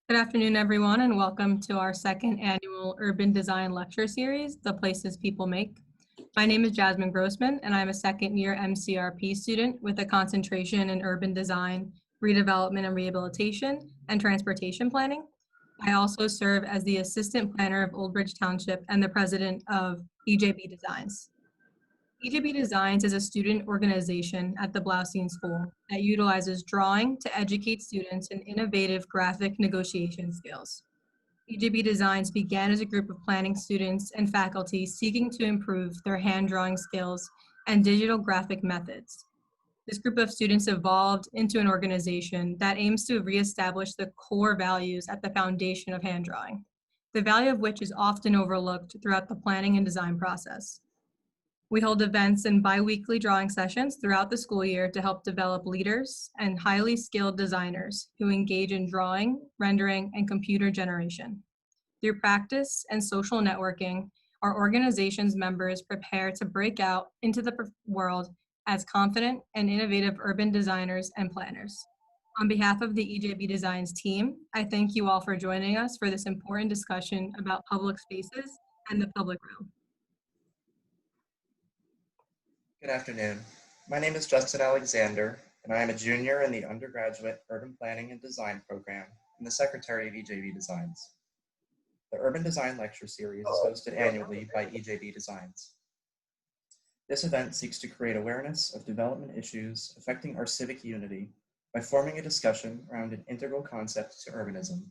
Good afternoon, everyone, and welcome to our second annual Urban Design Lecture Series, The Places People Make. My name is Jasmine Grossman, and I'm a second-year MCRP student with a concentration in urban design, redevelopment and rehabilitation, and transportation planning. I also serve as the Assistant Planner of Old Bridge Township and the President of EJB Designs. EJB Designs is a student organization at the Bloustein School that utilizes drawing to educate students in innovative graphic negotiation skills. EJB Designs began as a group of planning students and faculty seeking to improve their hand drawing skills and digital graphic methods. This group of students evolved into an organization that aims to reestablish the core values at the foundation of hand drawing, the value of which is often overlooked throughout the planning and design process. We hold events and bi-weekly drawing sessions throughout the school year to help develop leaders and highly skilled designers who engage in drawing, rendering, and computer generation. Through practice and social networking, our organization's members prepare to break out into the world as confident and innovative urban designers and planners. On behalf of the EJB Designs team, I thank you all for joining us for this important discussion about public spaces and the public realm. Good afternoon. My name is Justin Alexander, and I am a junior in the undergraduate Urban Planning and Design program and the secretary of EJB Designs. The Urban Design Lecture Series is hosted annually by EJB Designs. This event seeks to create awareness of development issues affecting our civic unity by forming a discussion around an integral concept to urbanism,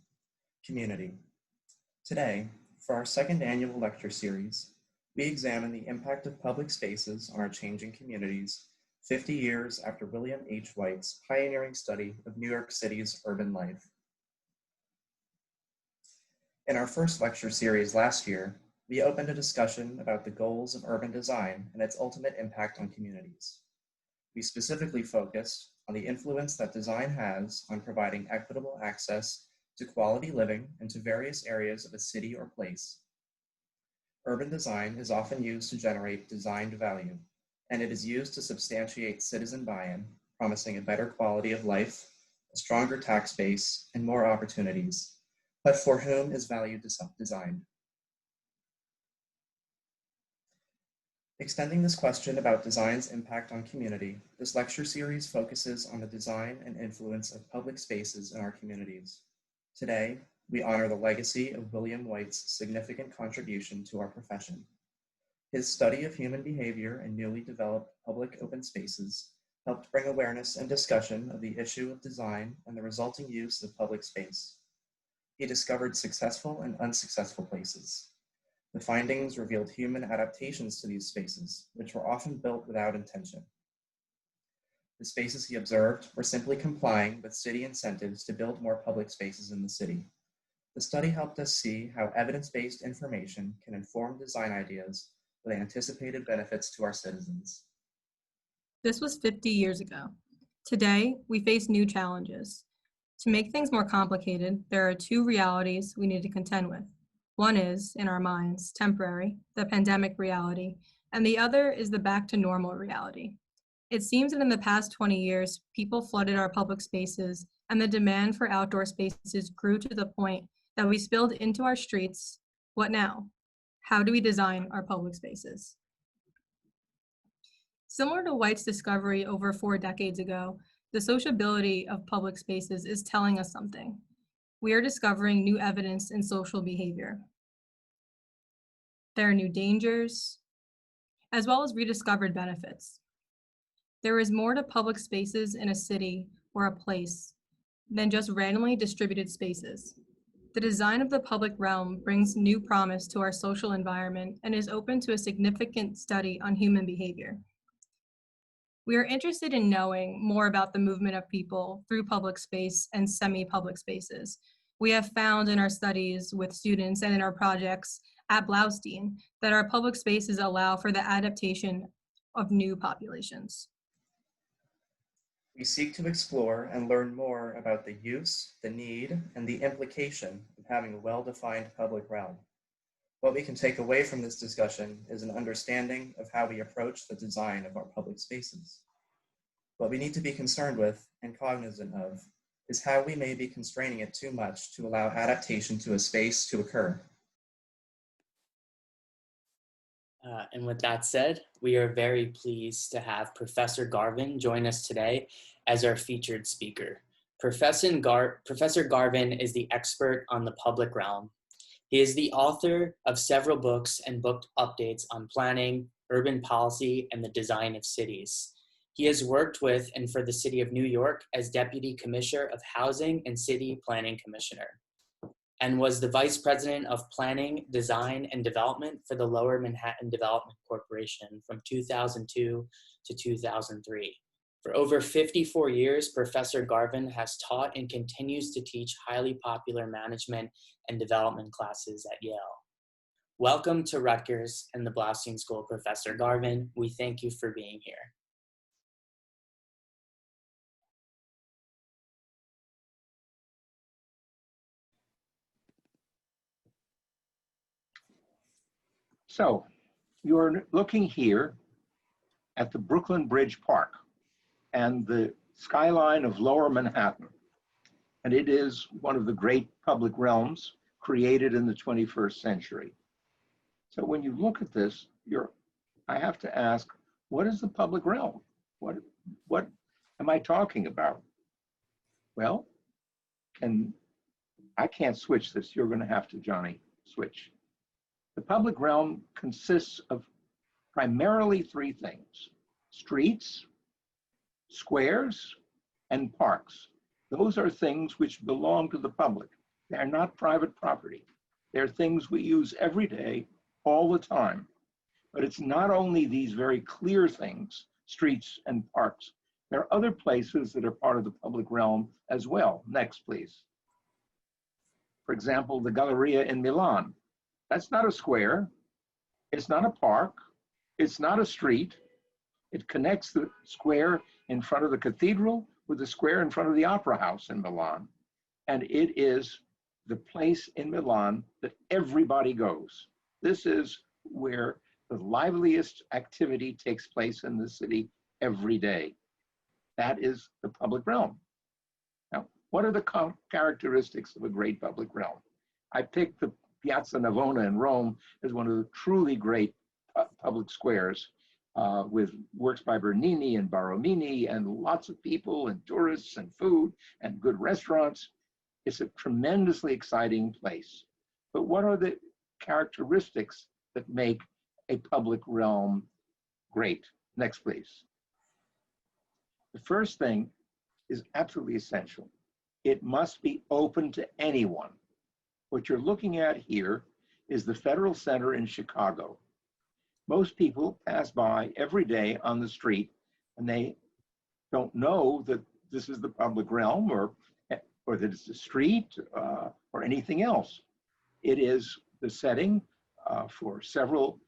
community. Today, for our second annual lecture series, we examine the impact of public spaces on our changing communities 50 years after William H. Whyte's pioneering study of New York City's urban life. In our first lecture series last year, we opened a discussion about the goals of urban design and its ultimate impact on communities. We specifically focused on the influence that design has on providing equitable access to quality living and to various areas of a city or place. Urban design is often used to generate designed value, and it is used to substantiate citizen buy-in, promising a better quality of life, a stronger tax base, and more opportunities. But for whom is value designed? Extending this question about design's impact on community, this lecture series focuses on the design and influence of public spaces in our communities. Today, we honor the legacy of William Whyte's significant contribution to our profession. His study of human behavior in newly developed public open spaces helped bring awareness and discussion of the issue of design and the resulting use of public space. He discovered successful and unsuccessful places. The findings revealed human adaptations to these spaces, which were often built without intention. The spaces he observed were simply complying with city incentives to build more public spaces in the city. The study helped us see how evidence-based information can inform design ideas with anticipated benefits to our citizens. This was 50 years ago. Today, we face new challenges. To make things more complicated, there are two realities we need to contend with. One is, in our minds, temporary, the pandemic reality, and the other is the back to normal reality. It seems that in the past 20 years, people flooded our public spaces, and the demand for outdoor spaces grew to the point that we spilled into our streets. What now? How do we design our public spaces? Similar to Whyte's discovery over 4 decades ago, the sociability of public spaces is telling us something. We are discovering new evidence in social behavior. There are new dangers, as well as rediscovered benefits. There is more to public spaces in a city or a place than just randomly distributed spaces. The design of the public realm brings new promise to our social environment and is open to a significant study on human behavior. We are interested in knowing more about the movement of people through public space and semi-public spaces. We have found in our studies with students and in our projects at Bloustein that our public spaces allow for the adaptation of new populations. We seek to explore and learn more about the use, the need, and the implication of having a well-defined public realm. What we can take away from this discussion is an understanding of how we approach the design of our public spaces. What we need to be concerned with and cognizant of is how we may be constraining it too much to allow adaptation to a space to occur. And with that said, we are very pleased to have Professor Garvin join us today as our featured speaker. Professor Garvin is the expert on the public realm. He is the author of several books and book updates on planning, urban policy, and the design of cities. He has worked with and for the City of New York as Deputy Commissioner of Housing and City Planning Commissioner, and was the Vice President of Planning, Design, and Development for the Lower Manhattan Development Corporation from 2002 to 2003. For over 54 years, Professor Garvin has taught and continues to teach highly popular management and development classes at Yale. Welcome to Rutgers and the Bloustein School, Professor Garvin. We thank you for being here. So you're looking here at the Brooklyn Bridge Park and the skyline of Lower Manhattan. And it is one of the great public realms created in the 21st century. So when you look at this, I have to ask, what is the public realm? What am I talking about? Well, I can't switch this. You're going to have to, Johnny, switch. The public realm consists of primarily three things: streets, squares, and parks. Those are things which belong to the public. They're not private property. They're things we use every day, all the time. But it's not only these very clear things, streets and parks. There are other places that are part of the public realm as well. Next, please. For example, the Galleria in Milan. That's not a square. It's not a park. It's not a street. It connects the square in front of the cathedral with the square in front of the Opera House in Milan. And it is the place in Milan that everybody goes. This is where the liveliest activity takes place in the city every day. That is the public realm. Now, what are the characteristics of a great public realm? I picked the Piazza Navona in Rome as one of the truly great public squares with works by Bernini and Borromini and lots of people and tourists and food and good restaurants. It's a tremendously exciting place. But what are the characteristics that make a public realm great? Next, please. The first thing is absolutely essential. It must be open to anyone. What you're looking at here is the Federal Center in Chicago. Most people pass by every day on the street and they don't know that this is the public realm or that it's a street or anything else. It is the setting for several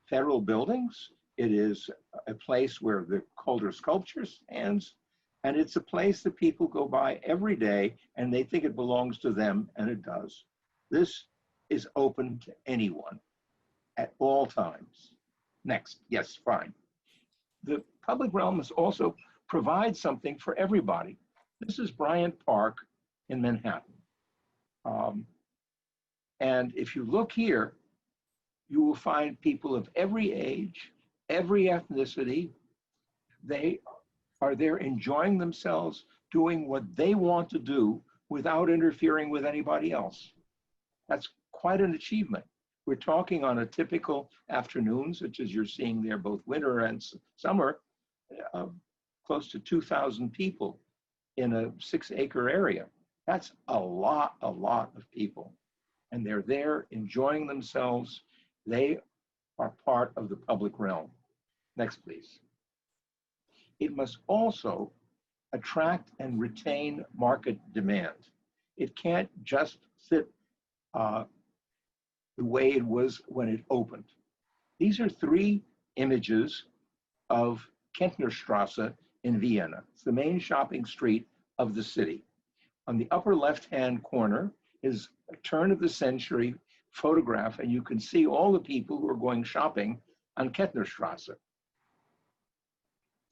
federal buildings. It is a place where the Calder sculpture stands, and it's a place that people go by every day and they think it belongs to them, and it does. This is open to anyone at all times. Next, yes, fine. The public realm must also provide something for everybody. This is Bryant Park in Manhattan. And if you look here, you will find people of every age, every ethnicity. They are there enjoying themselves, doing what they want to do without interfering with anybody else. That's quite an achievement. We're talking on a typical afternoon, such as you're seeing there, both winter and summer, close to 2,000 people in a 6-acre area. That's a lot of people. And they're there enjoying themselves. They are part of the public realm. Next, please. It must also attract and retain market demand. It can't just sit the way it was when it opened. These are 3 images of Kentnerstrasse in Vienna. It's the main shopping street of the city. On the upper left-hand corner is a turn-of-the-century photograph, and you can see all the people who are going shopping on Kentnerstrasse.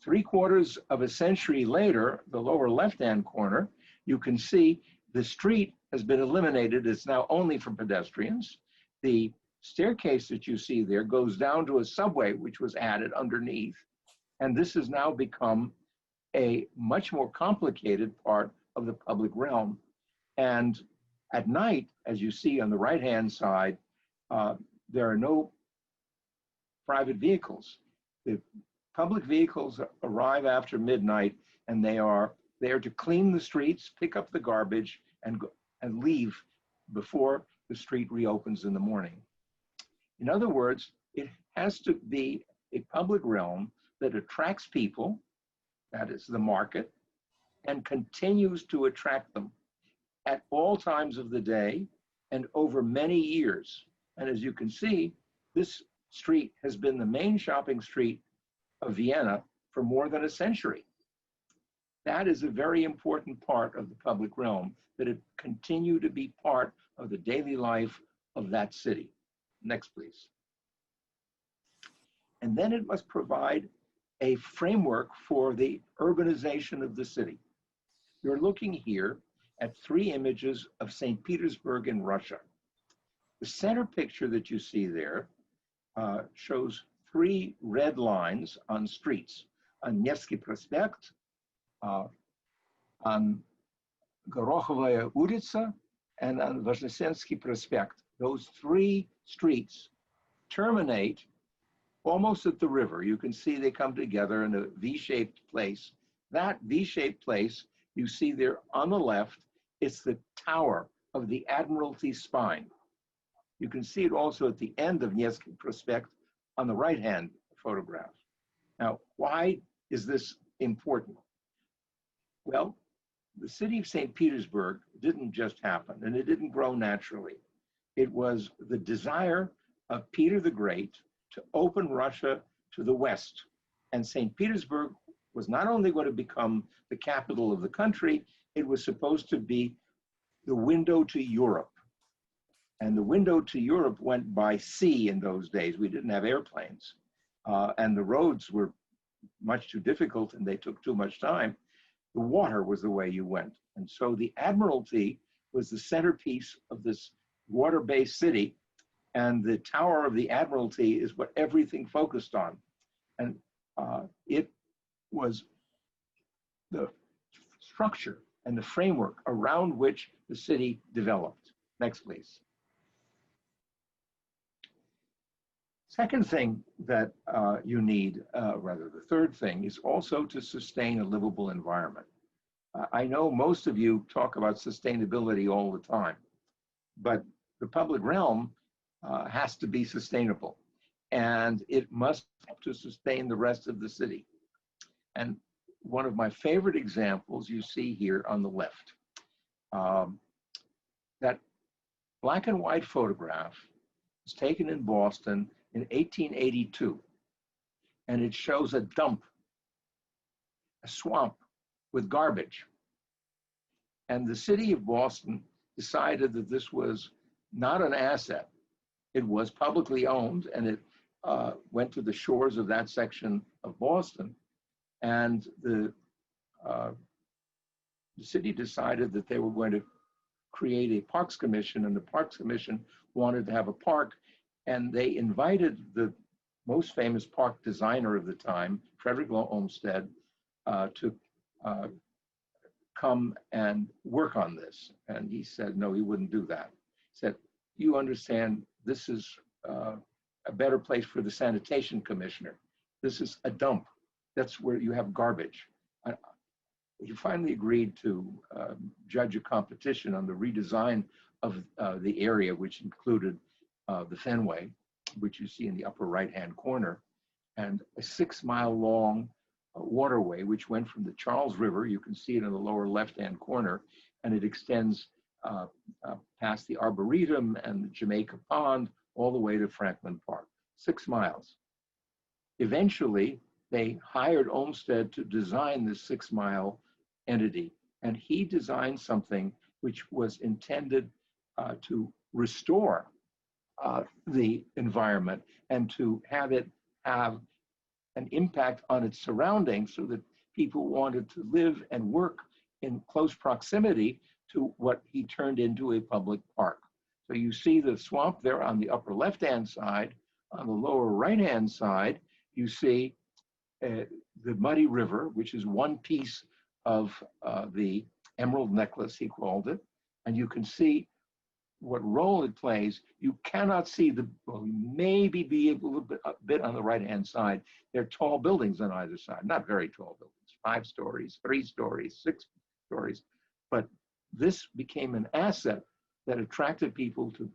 3/4 of a century later, the lower left-hand corner, You can see the street has been eliminated. It's now only for pedestrians. The staircase that you see there goes down to a subway, which was added underneath. And this has now become a much more complicated part of the public realm. And at night, as you see on the right-hand side, there are no private vehicles. The public vehicles arrive after midnight, and they are there to clean the streets, pick up the garbage, and leave before the street reopens in the morning. In other words, it has to be a public realm that attracts people, that is the market, and continues to attract them at all times of the day and over many years. And as you can see, this street has been the main shopping street of Vienna for more than a century. That is a very important part of the public realm, that it continue to be part of the daily life of that city. Next, please. And then it must provide a framework for the urbanization of the city. You're looking here at 3 images of St. Petersburg in Russia. The center picture that you see there shows 3 red lines on streets, on Nevsky Prospect, on Gorokhovaya Ulitsa, and on Voznesensky Prospect. Those 3 streets terminate almost at the river. You can see they come together in a V-shaped place. That V-shaped place you see there on the left, it's the tower of the Admiralty spine. You can see it also at the end of Nevsky Prospect on the right-hand photograph. Now, why is this important? Well, the city of St. Petersburg didn't just happen, and it didn't grow naturally. It was the desire of Peter the Great to open Russia to the West. And St. Petersburg was not only going to become the capital of the country, it was supposed to be the window to Europe. And the window to Europe went by sea in those days. We didn't have airplanes. And the roads were much too difficult and they took too much time. The water was the way you went. And so the Admiralty was the centerpiece of this water-based city. And the Tower of the Admiralty is what everything focused on. And it was the structure and the framework around which the city developed. Next, please. Second thing that you need, rather the third thing, is also to sustain a livable environment. I know most of you talk about sustainability all the time, but the public realm has to be sustainable, and it must help to sustain the rest of the city. And one of my favorite examples you see here on the left. That black and white photograph was taken in Boston in 1882, and it shows a dump, a swamp with garbage. And the city of Boston decided that this was not an asset. It was publicly owned, and it went to the shores of that section of Boston. And the city decided that they were going to create a Parks Commission, and the Parks Commission wanted to have a park, and they invited the most famous park designer of the time, Frederick Law Olmsted, to come and work on this. And he said, no, he wouldn't do that. He said, you understand, this is a better place for the sanitation commissioner. This is a dump. That's where you have garbage. He finally agreed to judge a competition on the redesign of the area, which included the Fenway, which you see in the upper right-hand corner, and a 6-mile-long waterway, which went from the Charles River, you can see it in the lower left-hand corner, and it extends past the Arboretum and the Jamaica Pond, all the way to Franklin Park, 6 miles. Eventually, they hired Olmsted to design this 6-mile entity, and he designed something which was intended to restore the environment and to have it have an impact on its surroundings so that people wanted to live and work in close proximity to what he turned into a public park. So you see the swamp there on the upper left-hand side. On the lower right-hand side, you see the muddy river, which is one piece of the emerald necklace, he called it. And you can see what role it plays. You cannot see well, maybe be a bit on the right-hand side. There are tall buildings on either side, not very tall buildings, 5 stories, 3 stories, 6 stories. But this became an asset that attracted people to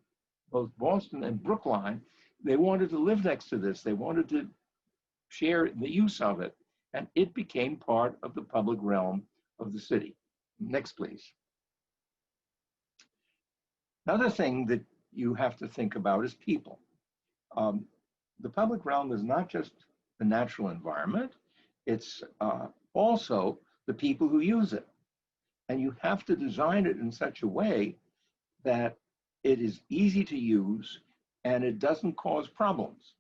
both Boston and Brookline. They wanted to live next to this. They wanted to share the use of it. And it became part of the public realm of the city. Next, please. Another thing that you have to think about is people. The public realm is not just the natural environment, it's also the people who use it. And you have to design it in such a way that it is easy to use and it doesn't cause problems.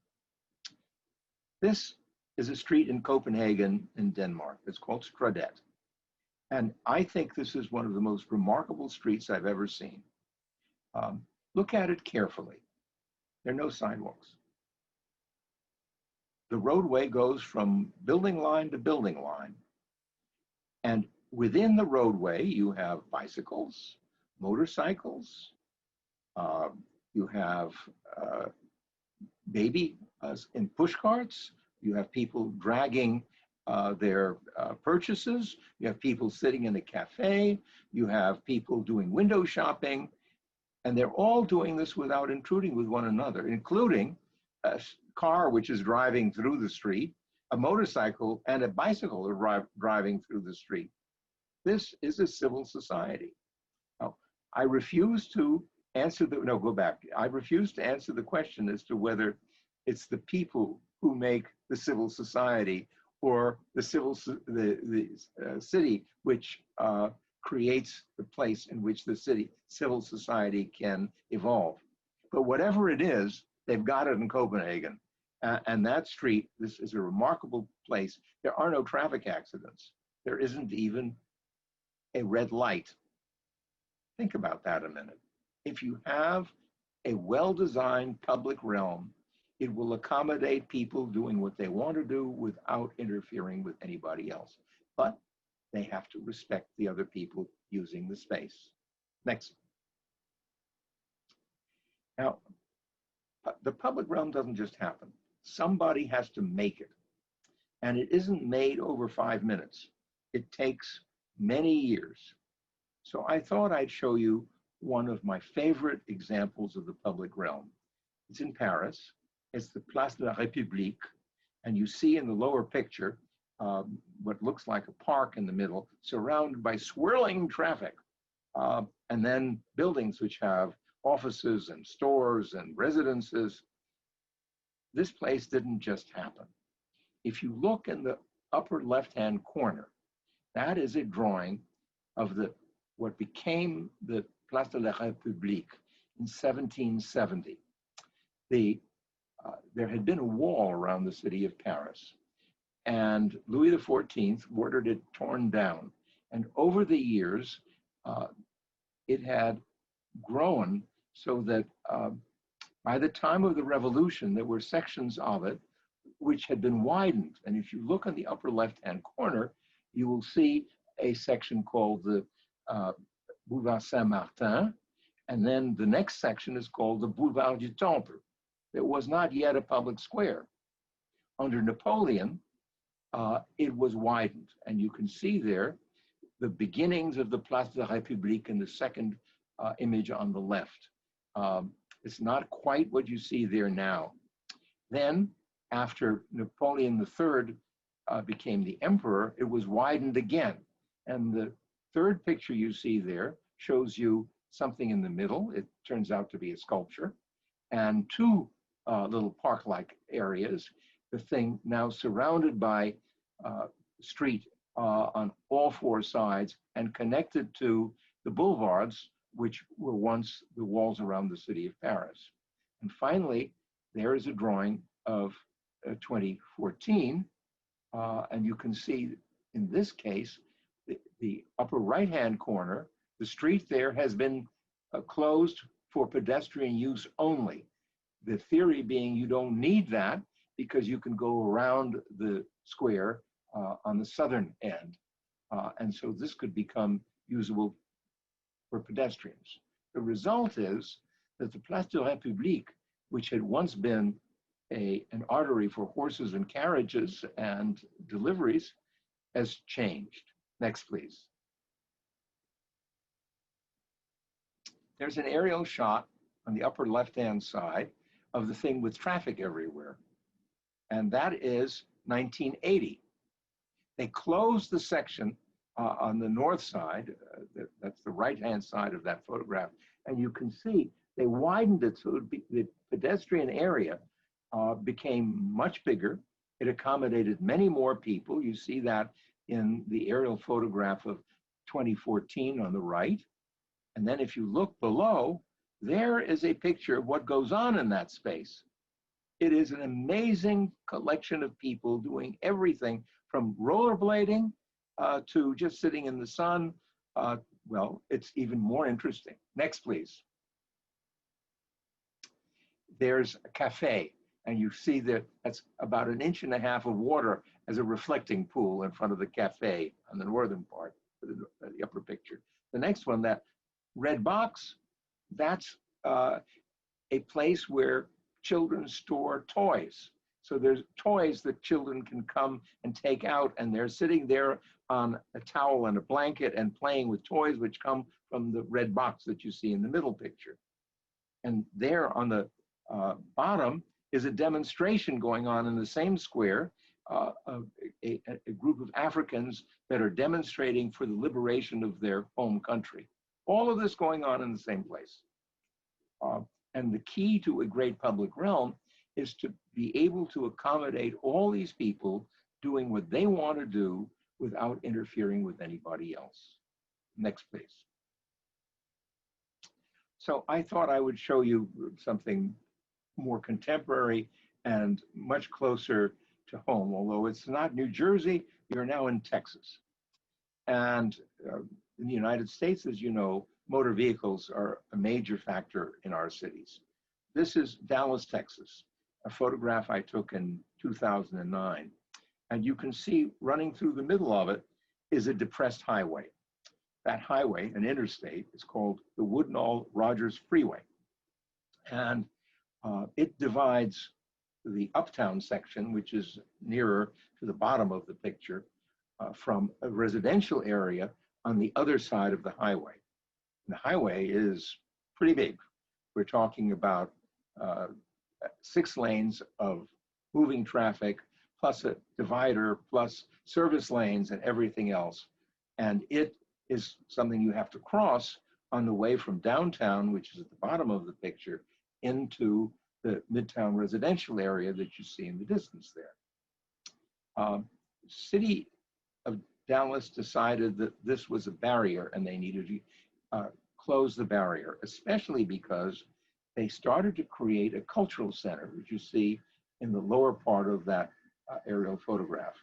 This is a street in Copenhagen in Denmark. It's called Stradet. And I think this is one of the most remarkable streets I've ever seen. Look at it carefully. There are no sidewalks. The roadway goes from building line to building line. And within the roadway, you have bicycles, motorcycles, you have baby in push carts, you have people dragging their purchases, you have people sitting in a cafe, you have people doing window shopping, and they're all doing this without intruding with one another, including a car which is driving through the street, a motorcycle and a bicycle are driving through the street. This is a civil society. Now, I refuse to answer I refuse to answer the question as to whether it's the people who make the civil society or the city which creates the place in which the civil society can evolve. But whatever it is, they've got it in Copenhagen. And that street, this is a remarkable place. There are no traffic accidents. There isn't even a red light. Think about that a minute. If you have a well-designed public realm, it will accommodate people doing what they want to do without interfering with anybody else. But they have to respect the other people using the space. Next. Now, the public realm doesn't just happen. Somebody has to make it. And it isn't made over 5 minutes. It takes many years. So I thought I'd show you one of my favorite examples of the public realm. It's in Paris. It's the Place de la République. And you see in the lower picture what looks like a park in the middle, surrounded by swirling traffic. And then buildings which have offices and stores and residences. This place didn't just happen. If you look in the upper left-hand corner, that is a drawing of what became the Place de la République in 1770. There had been a wall around the city of Paris, and Louis XIV ordered it torn down. And over the years, it had grown so that by the time of the Revolution, there were sections of it which had been widened. And if you look on the upper left-hand corner, you will see a section called the Boulevard Saint-Martin, and then the next section is called the Boulevard du Temple. There was not yet a public square. Under Napoleon, it was widened, and you can see there the beginnings of the Place de la République in the second image on the left. It's not quite what you see there now. Then, after Napoleon III became the emperor, it was widened again. And the third picture you see there shows you something in the middle. It turns out to be a sculpture, and two little park-like areas. The thing now surrounded by street on all 4 sides and connected to the boulevards, which were once the walls around the city of Paris. And finally, there is a drawing of 2014, and you can see in this case, the upper right-hand corner, the street there has been closed for pedestrian use only. The theory being you don't need that because you can go around the square on the southern end. And so this could become usable for pedestrians. The result is that the Place de la République, which had once been an artery for horses and carriages and deliveries, has changed. Next, please. There's an aerial shot on the upper left-hand side of the thing with traffic everywhere. And that is 1980. They closed the section on the north side, that's the right-hand side of that photograph. And you can see they widened it so the pedestrian area became much bigger. It accommodated many more people. You see that in the aerial photograph of 2014 on the right. And then if you look below, there is a picture of what goes on in that space. It is an amazing collection of people doing everything from rollerblading to just sitting in the sun. Well, it's even more interesting. Next, please. There's a cafe, and you see that that's about 1.5 inches of water as a reflecting pool in front of the cafe on the northern part of the upper picture. The next one, that red box, that's a place where children store toys. So there's toys that children can come and take out, and they're sitting there on a towel and a blanket and playing with toys which come from the red box that you see in the middle picture. And there on the bottom is a demonstration going on in the same square, a group of Africans that are demonstrating for the liberation of their home country. All of this going on in the same place. And the key to a great public realm is to be able to accommodate all these people doing what they want to do without interfering with anybody else. Next, please. So I thought I would show you something more contemporary and much closer to home. Although it's not New Jersey, you're now in Texas. And in the United States, as you know, motor vehicles are a major factor in our cities. This is Dallas, Texas, a photograph I took in 2009. And you can see running through the middle of it is a depressed highway. That highway, an interstate, is called the Woodnall-Rogers Freeway. And it divides the uptown section, which is nearer to the bottom of the picture, from a residential area on the other side of the highway. The highway is pretty big. We're talking about 6 lanes of moving traffic, plus a divider, plus service lanes and everything else. And it is something you have to cross on the way from downtown, which is at the bottom of the picture, into the Midtown residential area that you see in the distance there. City of Dallas decided that this was a barrier and they needed to close the barrier, especially because they started to create a cultural center, which you see in the lower part of that aerial photograph.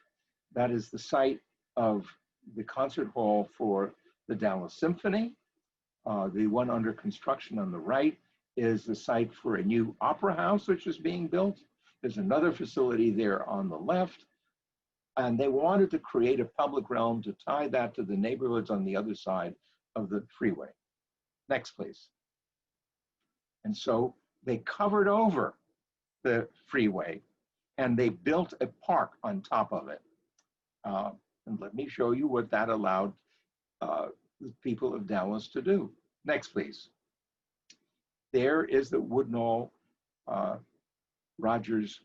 That is the site of the concert hall for the Dallas Symphony. The one under construction on the right is the site for a new opera house, which is being built. There's another facility there on the left. And they wanted to create a public realm to tie that to the neighborhoods on the other side of the freeway. Next, please. And so they covered over the freeway and they built a park on top of it. And let me show you what that allowed the people of Dallas to do. Next, please. There is the Woodnall Rogers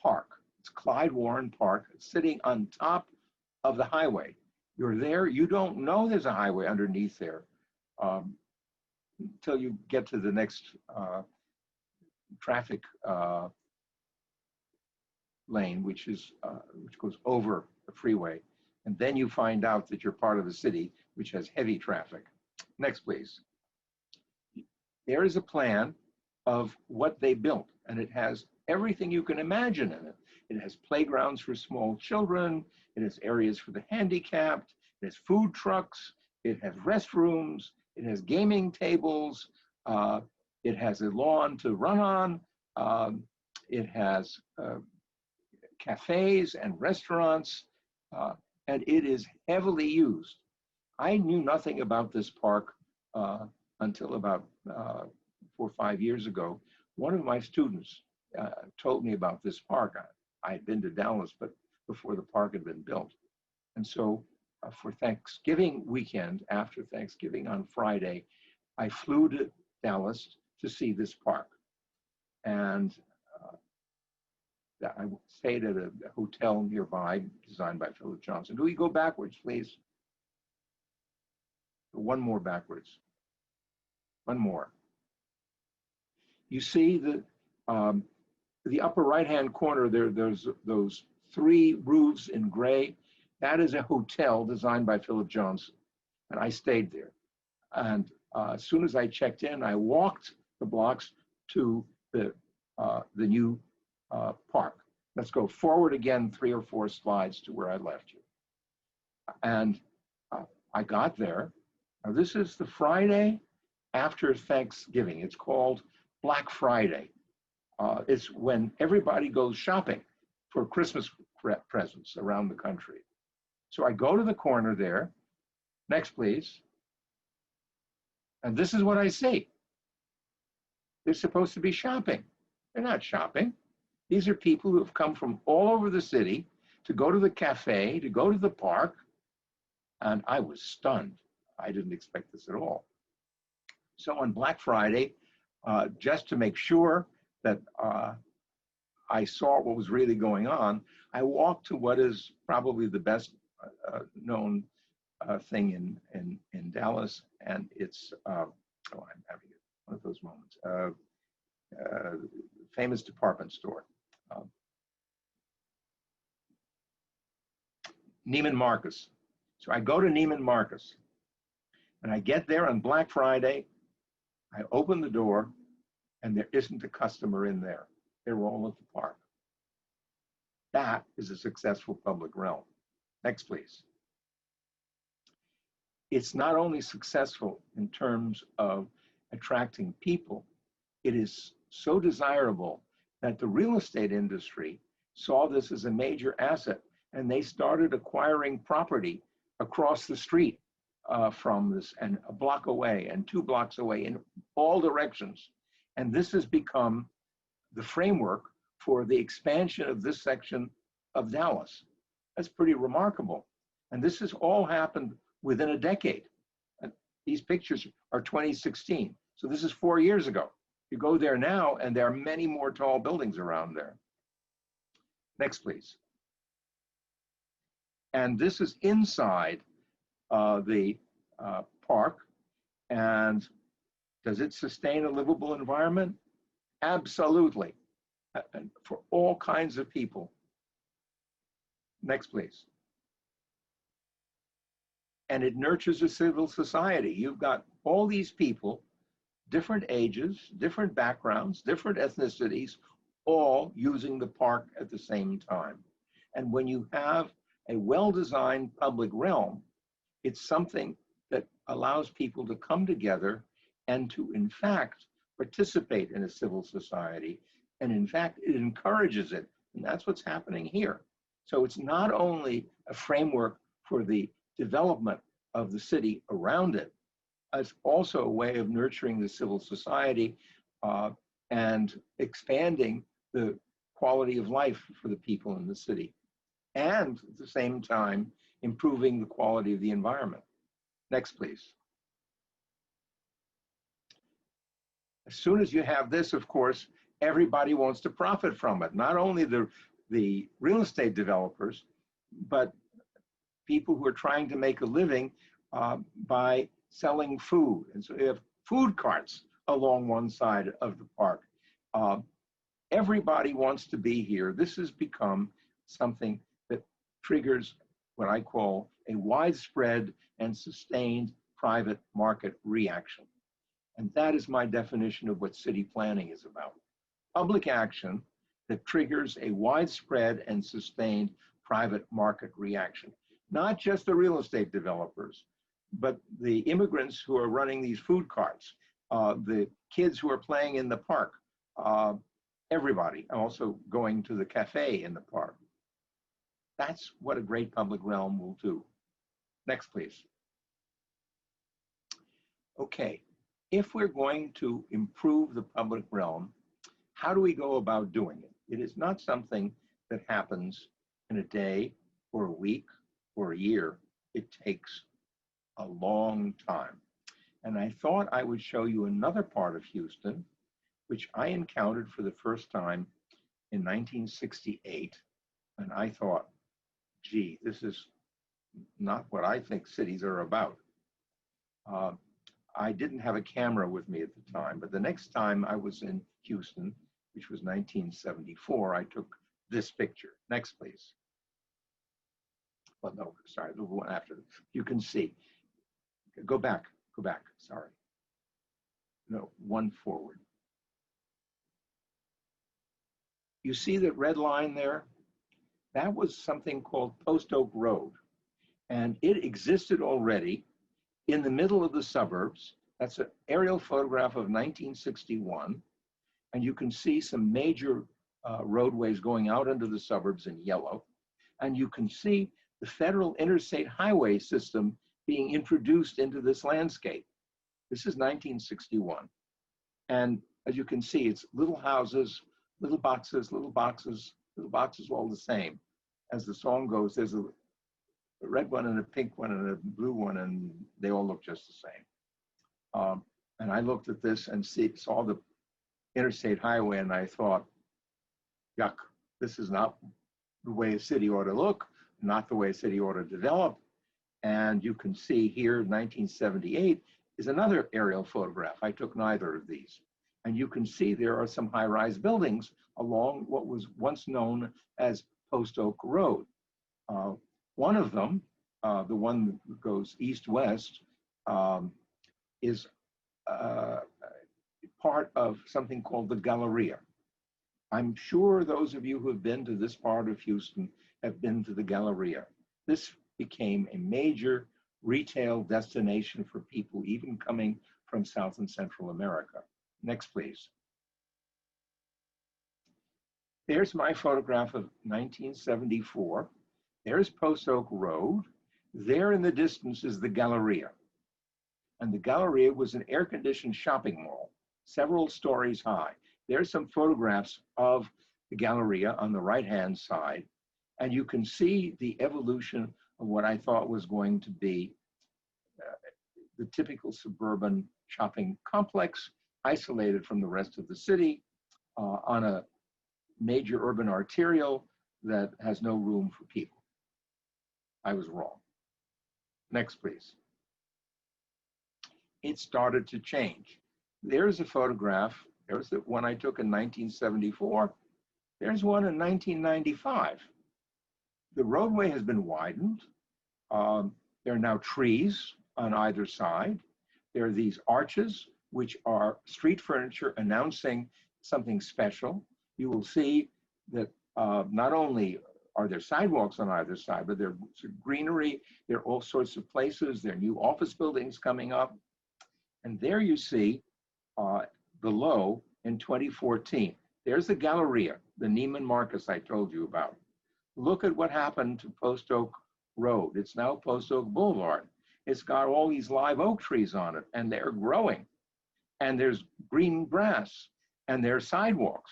Park. It's Clyde Warren Park. It's sitting on top of the highway. You're there, you don't know there's a highway underneath there until you get to the next traffic lane, which goes over the freeway. And then you find out that you're part of a city which has heavy traffic. Next, please. There is a plan of what they built, and it has everything you can imagine in it. It has playgrounds for small children. It has areas for the handicapped. It has food trucks. It has restrooms. It has gaming tables. It has a lawn to run on. It has cafes and restaurants, and it is heavily used. I knew nothing about this park until about 4 or 5 years ago. One of my students told me about this park. I had been to Dallas, but before the park had been built. And so for Thanksgiving weekend, after Thanksgiving on Friday, I flew to Dallas to see this park. And I stayed at a hotel nearby, designed by Philip Johnson. Do we go backwards, please? One more backwards. One more. You see the upper right-hand corner there, there's those 3 roofs in gray. That is a hotel designed by Philip Johnson, and I stayed there. And as soon as I checked in, I walked the blocks to the new park. Let's go forward again 3 or 4 slides to where I left you. And I got there. Now, this is the Friday after Thanksgiving. It's called Black Friday. It's when everybody goes shopping for Christmas presents around the country. So I go to the corner there. Next, please. And this is what I see. They're supposed to be shopping. They're not shopping. These are people who have come from all over the city to go to the cafe, to go to the park. And I was stunned. I didn't expect this at all. So on Black Friday, just to make sure that I saw what was really going on, I walked to what is probably the best known thing in Dallas, and it's, I'm having one of those moments, famous department store. Neiman Marcus. So I go to Neiman Marcus, and I get there on Black Friday. I open the door, and there isn't a customer in there. They're all at the park. That is a successful public realm. Next, please. It's not only successful in terms of attracting people, it is so desirable that the real estate industry saw this as a major asset, and they started acquiring property across the street from this, and a block away and 2 blocks away in all directions. And this has become the framework for the expansion of this section of Dallas. That's pretty remarkable. And this has all happened within a decade. And these pictures are 2016. So this is 4 years ago. You go there now, and there are many more tall buildings around there. Next, please. And this is inside the park. And does it sustain a livable environment? Absolutely. And for all kinds of people. Next, please. And it nurtures a civil society. You've got all these people, different ages, different backgrounds, different ethnicities, all using the park at the same time. And when you have a well-designed public realm, it's something that allows people to come together and to, in fact, participate in a civil society. And in fact, it encourages it. And that's what's happening here. So it's not only a framework for the development of the city around it, it's also a way of nurturing the civil society and expanding the quality of life for the people in the city, and at the same time, improving the quality of the environment. Next, please. As soon as you have this, of course, everybody wants to profit from it. Not only the real estate developers, but people who are trying to make a living by selling food. And so you have food carts along one side of the park. Everybody wants to be here. This has become something that triggers what I call a widespread and sustained private market reaction. And that is my definition of what city planning is about. Public action that triggers a widespread and sustained private market reaction. not just the real estate developers, but the immigrants who are running these food carts, the kids who are playing in the park, everybody also going to the cafe in the park. That's what a great public realm will do. Next, please. Okay, if we're going to improve the public realm, how do we go about doing it? It is not something that happens in a day or a week or a year. It takes a long time. And I thought I would show you another part of Houston, which I encountered for the first time in 1968. And I thought, gee, this is not what I think cities are about. I didn't have a camera with me at the time, but the next time I was in Houston, which was 1974, I took this picture. Next, please. Well, no, sorry, the one after. You can see. Go back, sorry. No, one forward. You see that red line there? That was something called Post Oak Road. And it existed already in the middle of the suburbs. That's an aerial photograph of 1961. And you can see some major roadways going out into the suburbs in yellow. And you can see the federal interstate highway system being introduced into this landscape. This is 1961. And as you can see, it's little houses, little boxes, little boxes, little boxes, all the same. As the song goes, there's a red one and a pink one and a blue one, and they all look just the same. And I looked at this and saw the interstate highway, and I thought, yuck, this is not the way a city ought to look, not the way a city ought to develop. And you can see here, 1978 is another aerial photograph. I took neither of these. And you can see there are some high-rise buildings along what was once known as Post Oak Road. One of them, the one that goes east-west, is part of something called the Galleria. I'm sure those of you who have been to this part of Houston have been to the Galleria. This became a major retail destination for people even coming from South and Central America. Next, please. There's my photograph of 1974. There's Post Oak Road. There in the distance is the Galleria. And the Galleria was an air-conditioned shopping mall, several stories high. There's some photographs of the Galleria on the right-hand side, and you can see the evolution of what I thought was going to be the typical suburban shopping complex, isolated from the rest of the city, on a major urban arterial that has no room for people. I was wrong. Next, please. It started to change. There's a photograph. There's the one I took in 1974. There's one in 1995. The roadway has been widened. There are now trees on either side. There are these arches, which are street furniture announcing something special. You will see that not only are there sidewalks on either side, but there's greenery. There are all sorts of places. There are new office buildings coming up. And there you see below in 2014, there's the Galleria, the Neiman Marcus I told you about. Look at what happened to Post Oak Road. It's now Post Oak Boulevard. It's got all these live oak trees on it, and they're growing. And there's green grass, and there are sidewalks.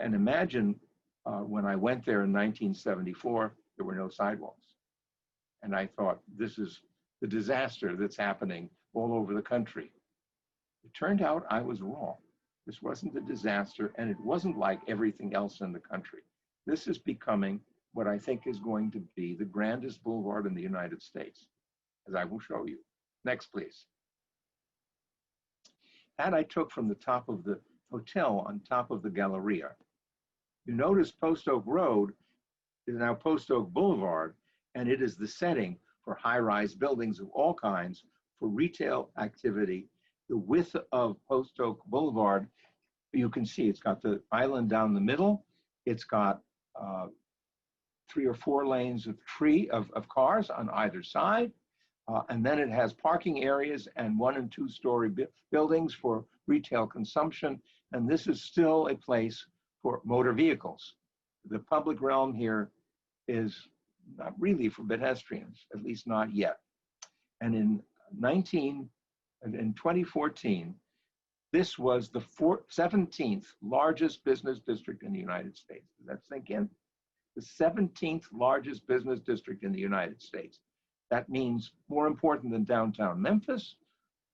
And imagine when I went there in 1974, there were no sidewalks. And I thought, this is the disaster that's happening all over the country. It turned out I was wrong. This wasn't a disaster, and it wasn't like everything else in the country. This is becoming what I think is going to be the grandest boulevard in the United States, as I will show you. Next, please. That I took from the top of the hotel on top of the Galleria. You notice Post Oak Road is now Post Oak Boulevard, and it is the setting for high-rise buildings of all kinds, for retail activity. The width of Post Oak Boulevard, you can see it's got the island down the middle. It's got 3 or 4 lanes of cars on either side. And then it has parking areas and 1- and 2-story buildings for retail consumption. And this is still a place for motor vehicles. The public realm here is not really for pedestrians, at least not yet. And in 2014, this was the 17th largest business district in the United States. Does that sink in? The 17th largest business district in the United States. That means more important than downtown Memphis,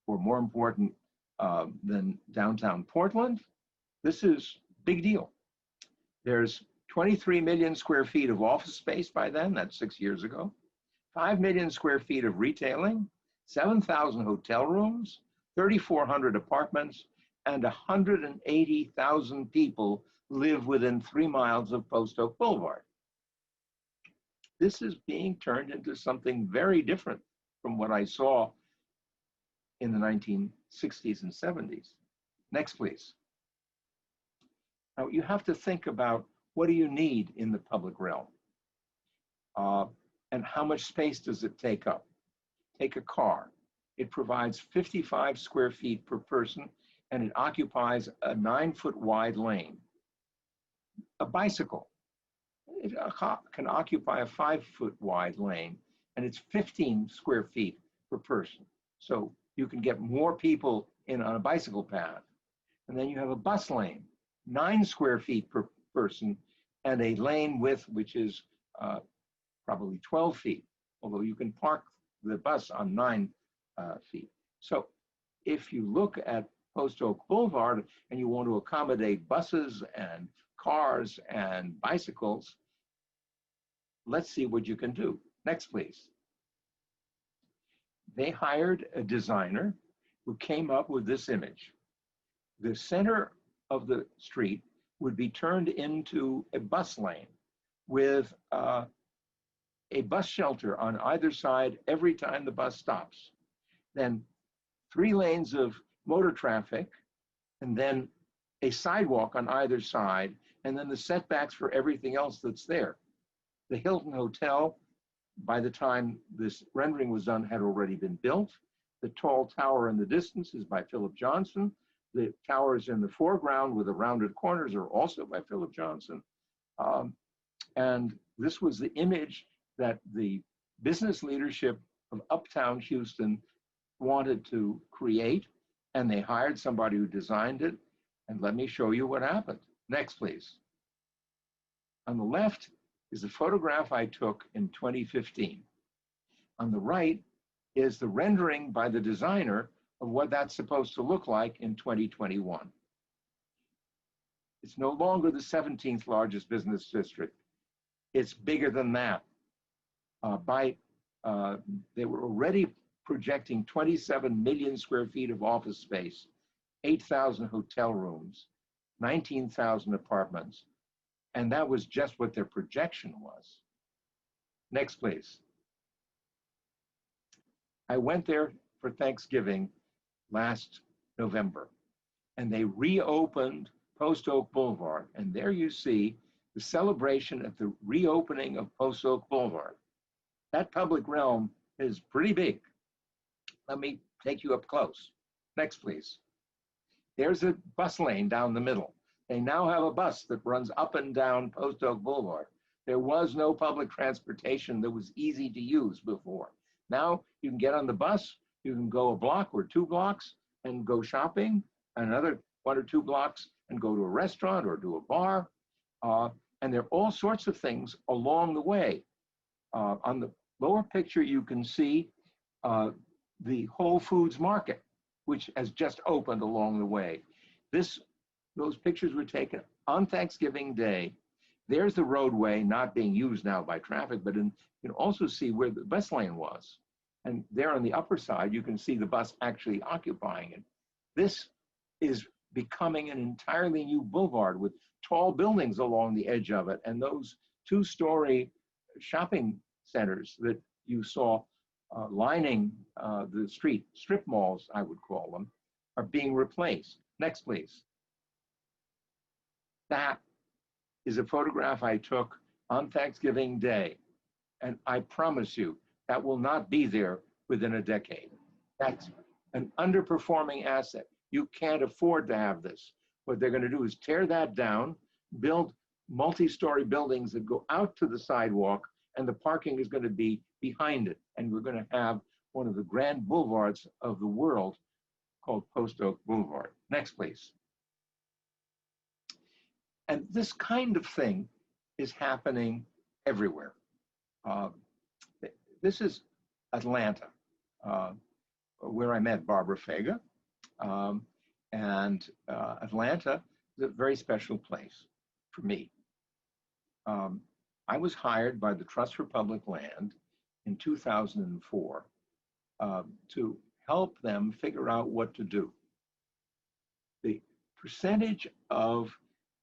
or more important than downtown Portland. This is a big deal. There's 23 million square feet of office space by then, that's 6 years ago, 5 million square feet of retailing, 7,000 hotel rooms, 3,400 apartments, and 180,000 people live within 3 miles of Post Oak Boulevard. This is being turned into something very different from what I saw in the 1960s and 70s. Next, please. Now, you have to think about what do you need in the public realm? And how much space does it take up? Take a car. It provides 55 square feet per person, and it occupies a 9-foot wide lane. A bicycle, it can occupy a 5-foot wide lane, and it's 15 square feet per person. So you can get more people in on a bicycle path. And then you have a bus lane, 9 square feet per person, and a lane width which is probably 12 feet, although you can park the bus on 9 feet. So if you look at Post Oak Boulevard and you want to accommodate buses and cars and bicycles, let's see what you can do. Next, please. They hired a designer who came up with this image. The center of the street would be turned into a bus lane with a bus shelter on either side every time the bus stops. Then 3 lanes of motor traffic, and then a sidewalk on either side, and then the setbacks for everything else that's there. The Hilton Hotel, by the time this rendering was done, had already been built. The tall tower in the distance is by Philip Johnson. The towers in the foreground with the rounded corners are also by Philip Johnson. And this was the image that the business leadership of Uptown Houston wanted to create, and they hired somebody who designed it. And let me show you what happened. Next, please. On the left is a photograph I took in 2015. On the right is the rendering by the designer of what that's supposed to look like in 2021. It's no longer the 17th largest business district. It's bigger than that. They were already projecting 27 million square feet of office space, 8,000 hotel rooms, 19,000 apartments, and that was just what their projection was. Next, please. I went there for Thanksgiving last November, and they reopened Post Oak Boulevard, and there you see the celebration at the reopening of Post Oak Boulevard. That public realm is pretty big. Let me take you up close. Next, please. There's a bus lane down the middle. They now have a bus that runs up and down Post Oak Boulevard. There was no public transportation that was easy to use before. Now you can get on the bus, you can go a block or 2 blocks and go shopping, another 1 or 2 blocks and go to a restaurant or to a bar. And there are all sorts of things along the way. On the lower picture, you can see the Whole Foods Market, which has just opened along the way. Those pictures were taken on Thanksgiving Day. There's the roadway not being used now by traffic, but you can also see where the bus lane was. And there on the upper side, you can see the bus actually occupying it. This is becoming an entirely new boulevard with tall buildings along the edge of it. And those 2-story shopping centers that you saw lining the street, strip malls, I would call them, are being replaced. Next, please. That is a photograph I took on Thanksgiving Day. And I promise you, that will not be there within a decade. That's an underperforming asset. You can't afford to have this. What they're going to do is tear that down, build multi-story buildings that go out to the sidewalk, and the parking is going to be behind it. And we're going to have one of the grand boulevards of the world called Post Oak Boulevard. Next, please. And this kind of thing is happening everywhere. This is Atlanta, where I met Barbara Fega. Atlanta is a very special place for me. I was hired by the Trust for Public Land in 2004 to help them figure out what to do. The percentage of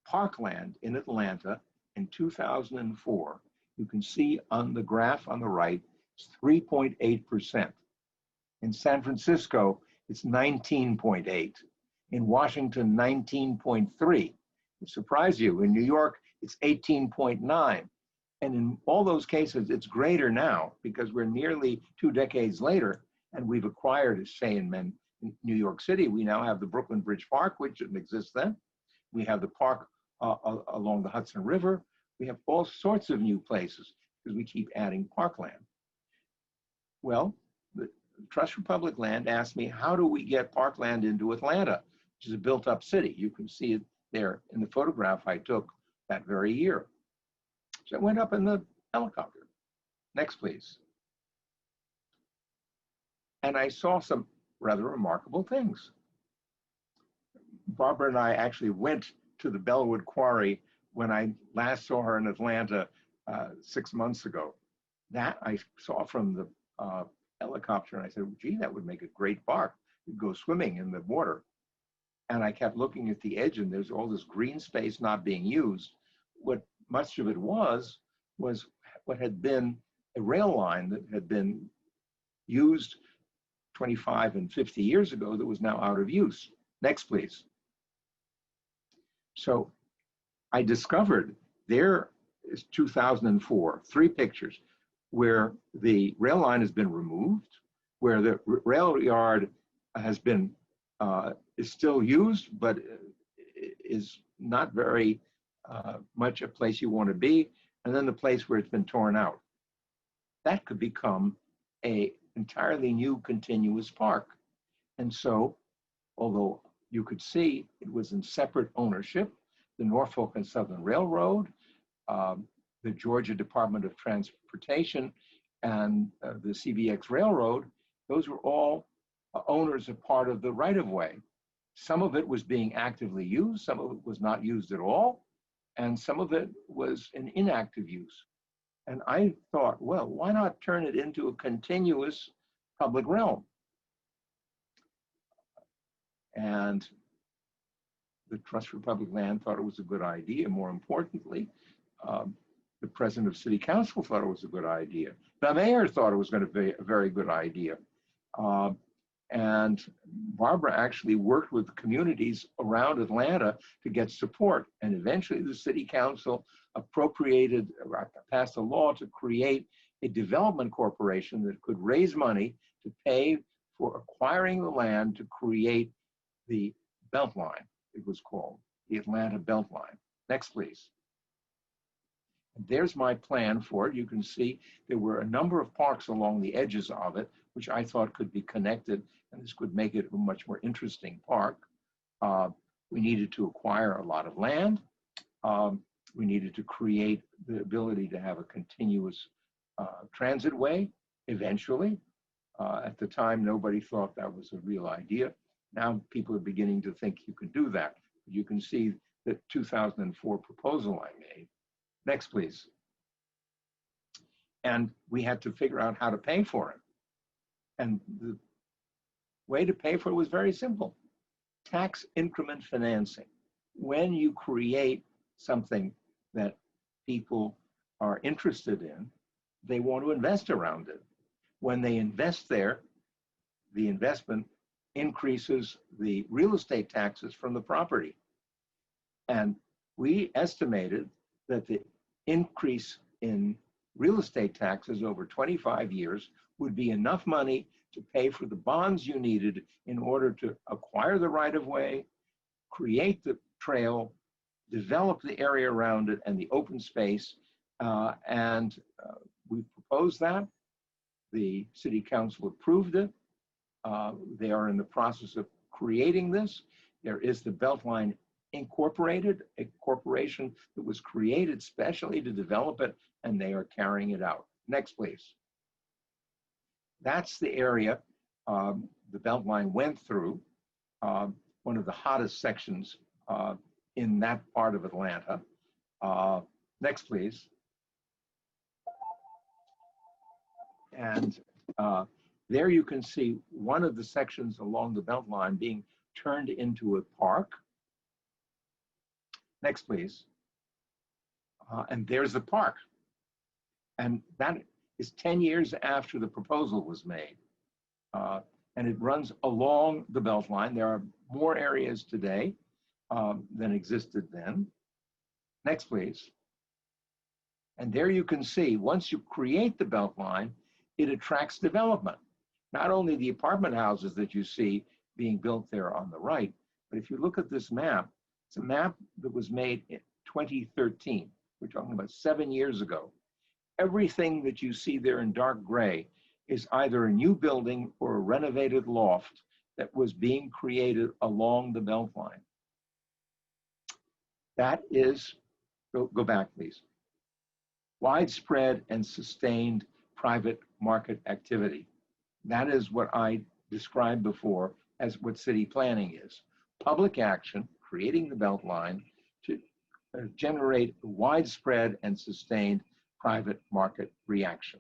parkland in Atlanta in 2004, you can see on the graph on the right, it's 3.8%. In San Francisco, it's 19.8. In Washington, 19.3. It surprised you. In New York, it's 18.9. And in all those cases, it's greater now because we're nearly 2 decades later and we've acquired, say in New York City, we now have the Brooklyn Bridge Park, which didn't exist then. We have the park along the Hudson River. We have all sorts of new places because we keep adding parkland. Well, the Trust for Public Land asked me, how do we get parkland into Atlanta, which is a built-up city? You can see it there in the photograph I took that very year. So I went up in the helicopter. Next, please. And I saw some rather remarkable things. Barbara and I actually went to the Bellwood Quarry when I last saw her in Atlanta 6 months ago. That I saw from the helicopter, and I said, gee, that would make a great park. You'd go swimming in the water. And I kept looking at the edge, and there's all this green space not being used. What much of it was what had been a rail line that had been used 25 and 50 years ago that was now out of use. Next, please. So I discovered there is 2004, 3 pictures where the rail line has been removed, where the rail yard has been, is still used, but is not very much a place you want to be, and then the place where it's been torn out. That could become an entirely new continuous park. And so, although you could see it was in separate ownership, the Norfolk and Southern Railroad, the Georgia Department of Transportation, and the CBX Railroad, those were all owners of part of the right-of-way. Some of it was being actively used, some of it was not used at all, and some of it was in inactive use. And I thought, well, why not turn it into a continuous public realm? And the Trust for Public Land thought it was a good idea. More importantly, the president of City Council thought it was a good idea. The mayor thought it was going to be a very good idea. And Barbara actually worked with communities around Atlanta to get support. And eventually the City Council passed a law to create a development corporation that could raise money to pay for acquiring the land to create the Beltline, it was called, the Atlanta Beltline. Next, please. And there's my plan for it. You can see there were a number of parks along the edges of it, which I thought could be connected, and this could make it a much more interesting park. We needed to acquire a lot of land. We needed to create the ability to have a continuous transit way eventually. At the time, nobody thought that was a real idea. Now people are beginning to think you can do that. You can see the 2004 proposal I made. Next, please. And we had to figure out how to pay for it. And the way to pay for it was very simple. Tax increment financing. When you create something that people are interested in, they want to invest around it. When they invest there, the investment increases the real estate taxes from the property. And we estimated that the increase in real estate taxes over 25 years would be enough money to pay for the bonds you needed in order to acquire the right-of-way, create the trail, develop the area around it and the open space. We proposed that. The city council approved it. They are in the process of creating this. There is the Beltline Incorporated, a corporation that was created specially to develop it, and they are carrying it out. Next, please. That's the area the Beltline went through, one of the hottest sections in that part of Atlanta. Next, please. And there you can see one of the sections along the Beltline being turned into a park. Next, please. And there's the park. And that is 10 years after the proposal was made. And it runs along the Beltline. There are more areas today than existed then. Next, please. And there you can see, once you create the Beltline, it attracts development. Not only the apartment houses that you see being built there on the right, but if you look at this map, it's a map that was made in 2013. We're talking about 7 years ago. Everything that you see there in dark gray is either a new building or a renovated loft that was being created along the Beltline. That is, go back please, widespread and sustained private market activity. That is what I described before as what city planning is. Public action, creating the Beltline to generate widespread and sustained private market reaction.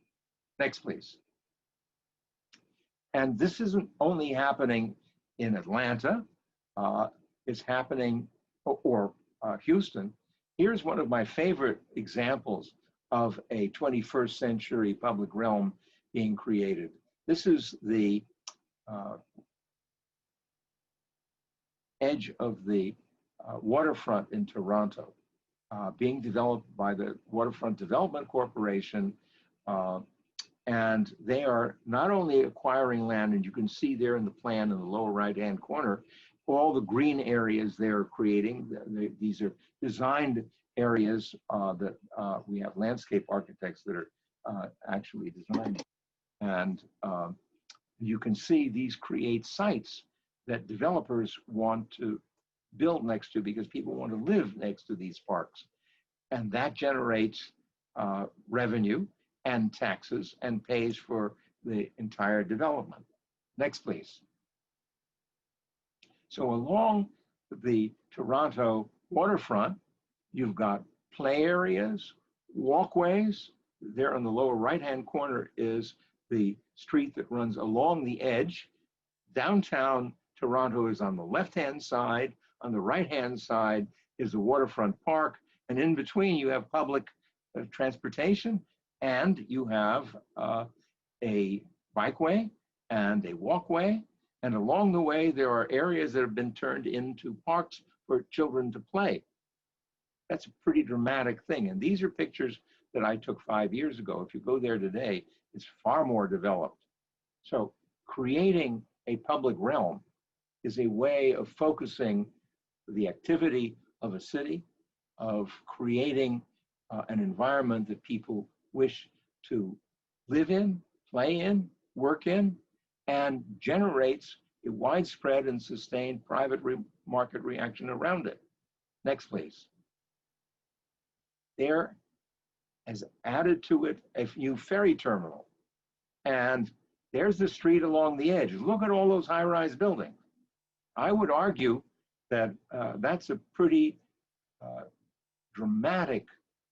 Next, please. And this isn't only happening in Atlanta, it's happening, or Houston. Here's one of my favorite examples of a 21st century public realm being created. This is the edge of the waterfront in Toronto, being developed by the Waterfront Development Corporation. And they are not only acquiring land, and you can see there in the plan in the lower right-hand corner, all the green areas they're creating. These are designed areas that we have landscape architects that are actually designing. And you can see these create sites that developers want to build next to because people want to live next to these parks. And that generates revenue and taxes and pays for the entire development. Next, please. So along the Toronto waterfront, you've got play areas, walkways. There on the lower right-hand corner is the street that runs along the edge. Downtown Toronto is on the left-hand side. On the right-hand side is the waterfront park. And in between, you have public transportation, and you have a bikeway and a walkway. And along the way, there are areas that have been turned into parks for children to play. That's a pretty dramatic thing. And these are pictures that I took 5 years ago. If you go there today, it's far more developed. So creating a public realm is a way of focusing the activity of a city, of creating an environment that people wish to live in, play in, work in, and generates a widespread and sustained private market reaction around it. Next, please. There has added to it a new ferry terminal. And there's the street along the edge. Look at all those high-rise buildings. I would argue that that's a pretty dramatic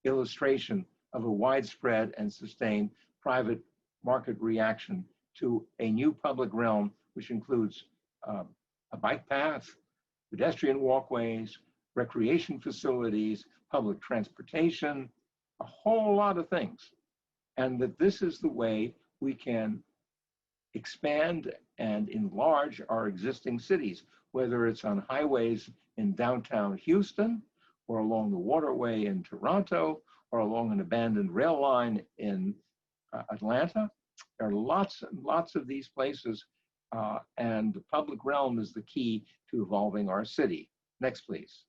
illustration of a widespread and sustained private market reaction to a new public realm, which includes a bike path, pedestrian walkways, recreation facilities, public transportation, a whole lot of things. And that this is the way we can expand and enlarge our existing cities, whether it's on highways in downtown Houston, or along the waterway in Toronto, or along an abandoned rail line in Atlanta. There are lots and lots of these places, and the public realm is the key to evolving our city. Next, please.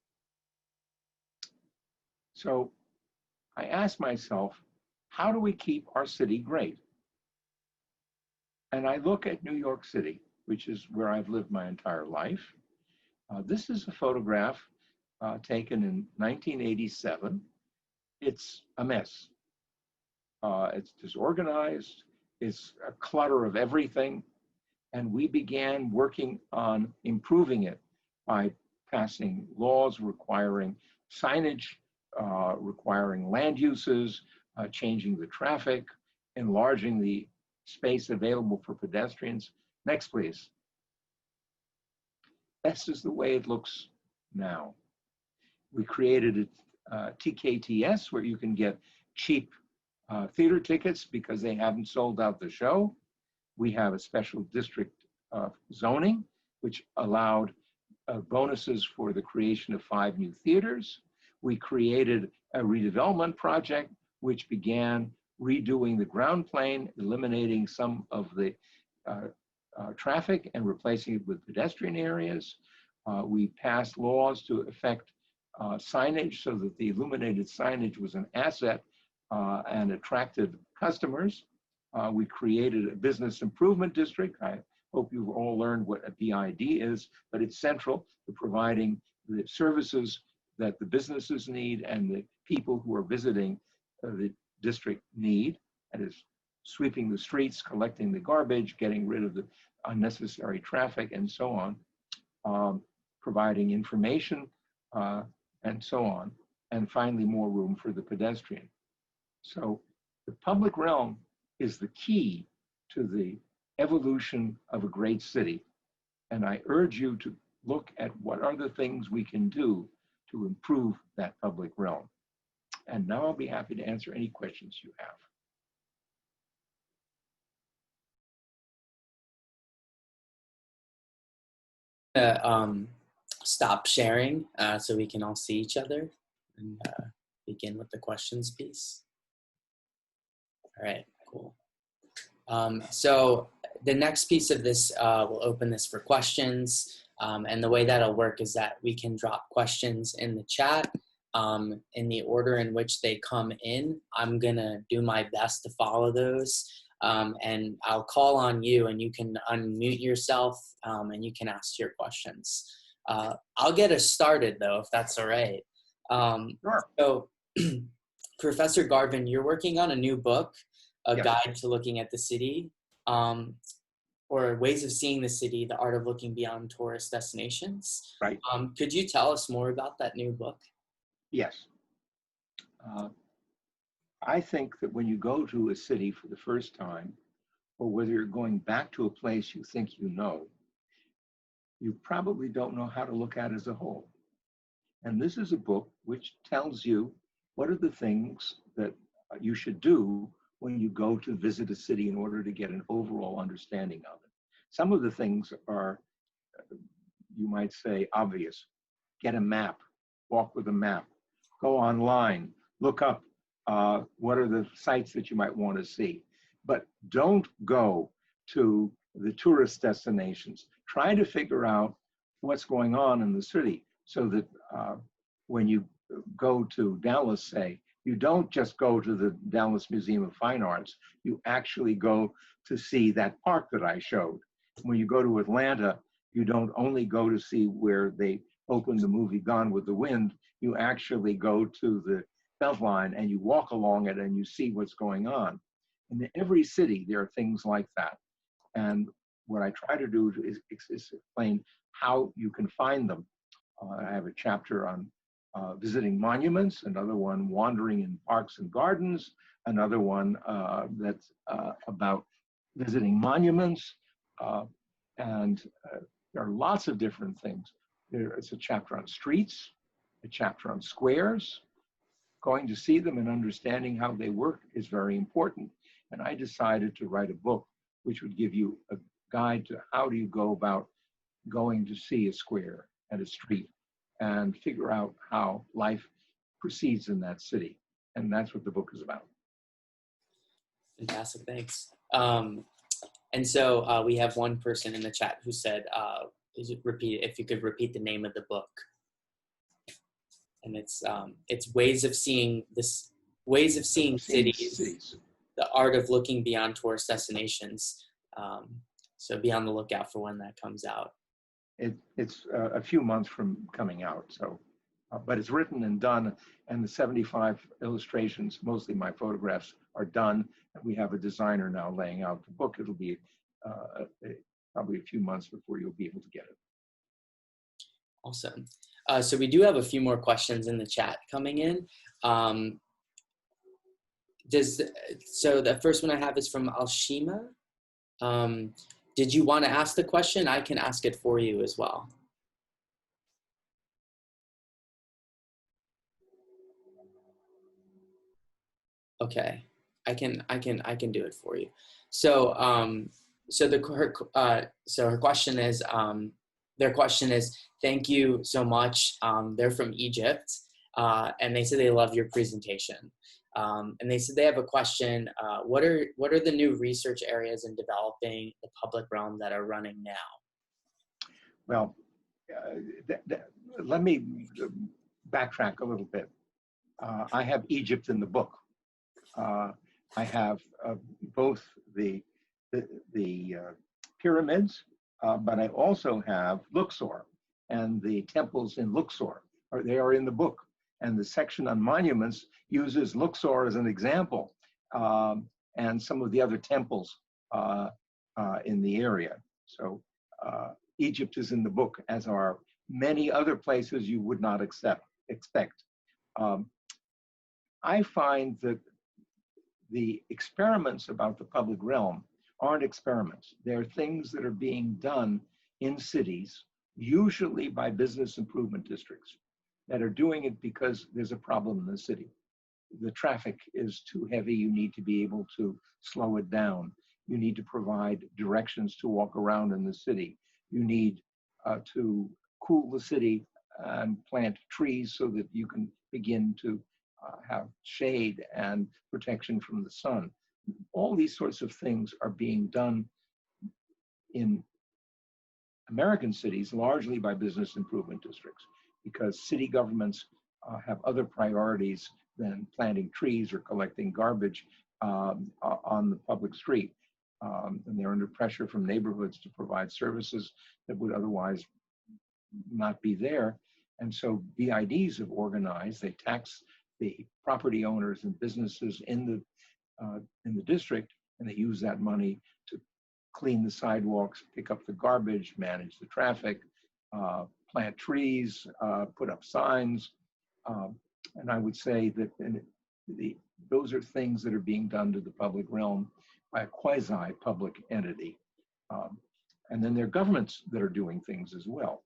So I asked myself, how do we keep our city great? And I look at New York City, which is where I've lived my entire life. This is a photograph taken in 1987. It's a mess. It's disorganized. It's a clutter of everything. And we began working on improving it by passing laws requiring signage, requiring land uses, changing the traffic, enlarging the space available for pedestrians. Next, please. This is the way it looks now. We created a TKTS where you can get cheap theater tickets because they haven't sold out the show. We have a special district zoning, which allowed bonuses for the creation of 5 new theaters. We created a redevelopment project, which began redoing the ground plane, eliminating some of the traffic and replacing it with pedestrian areas. We passed laws to affect signage so that the illuminated signage was an asset and attracted customers. We created a business improvement district. I hope you've all learned what a BID is, but it's central to providing the services that the businesses need and the people who are visiting the district need. That is sweeping the streets, collecting the garbage, getting rid of the unnecessary traffic, and so on, providing information, and so on, and finally more room for the pedestrian. So the public realm is the key to the evolution of a great city. And I urge you to look at what are the things we can do to improve that public realm. And now I'll be happy to answer any questions you have. Stop sharing so we can all see each other and begin with the questions piece. All right, cool. So the next piece of this, we'll open this for questions. And the way that'll work is that we can drop questions in the chat in the order in which they come in. I'm gonna do my best to follow those. And I'll call on you and you can unmute yourself and you can ask your questions. I'll get us started though, if that's all right. Sure. So Professor Garvin, you're working on a new book, a Yes. guide to looking at the city, or ways of seeing the city, the art of looking beyond tourist destinations. Right. Could you tell us more about that new book? Yes. I think that when you go to a city for the first time, or whether you're going back to a place you think you know, you probably don't know how to look at it as a whole. And this is a book which tells you what are the things that you should do when you go to visit a city in order to get an overall understanding of it. Some of the things are, you might say, obvious. Get a map, walk with a map, go online, look up what are the sites that you might want to see. But don't go to the tourist destinations. Try to figure out what's going on in the city so that when you go to Dallas, say, you don't just go to the Dallas Museum of Fine Arts, you actually go to see that park that I showed. When you go to Atlanta, you don't only go to see where they opened the movie Gone with the Wind, you actually go to the Beltline and you walk along it and you see what's going on. In every city, there are things like that. And what I try to do is explain how you can find them. I have a chapter on visiting monuments, another one wandering in parks and gardens, another one that's about visiting monuments, and there are lots of different things. There's a chapter on streets, a chapter on squares. Going to see them and understanding how they work is very important. And I decided to write a book which would give you a guide to how do you go about going to see a square and a street and figure out how life proceeds in that city. And that's what the book is about. Fantastic, thanks. And so we have one person in the chat who said, if you could repeat the name of the book. And it's Ways of Seeing Cities, the Art of Looking Beyond Tourist Destinations. So be on the lookout for when that comes out. It's a few months from coming out, so, but it's written and done, and the 75 illustrations, mostly my photographs, are done. And we have a designer now laying out the book. It'll be probably a few months before you'll be able to get it. Awesome. So we do have a few more questions in the chat coming in. So the first one I have is from Alshima. Did you want to ask the question? I can ask it for you as well. Okay, I can do it for you. So her question is, their question is, thank you so much. They're from Egypt, and they said they love your presentation. And they said they have a question. What are the new research areas in developing the public realm that are running now? Well, let me backtrack a little bit. I have Egypt in the book. I have both the pyramids, but I also have Luxor, and the temples in Luxor. They are in the book. And the section on monuments uses Luxor as an example, and some of the other temples in the area. So Egypt is in the book, as are many other places you would not expect. I find that the experiments about the public realm aren't experiments. They're things that are being done in cities, usually by business improvement districts, that are doing it because there's a problem in the city. The traffic is too heavy. You need to be able to slow it down. You need to provide directions to walk around in the city. You need to cool the city and plant trees so that you can begin to have shade and protection from the sun. All these sorts of things are being done in American cities, largely by business improvement districts, because city governments have other priorities than planting trees or collecting garbage on the public street. And they're under pressure from neighborhoods to provide services that would otherwise not be there. And so BIDs have organized, they tax the property owners and businesses in the district, and they use that money to clean the sidewalks, pick up the garbage, manage the traffic, plant trees, put up signs. And I would say that those are things that are being done to the public realm by a quasi-public entity. And then there are governments that are doing things as well.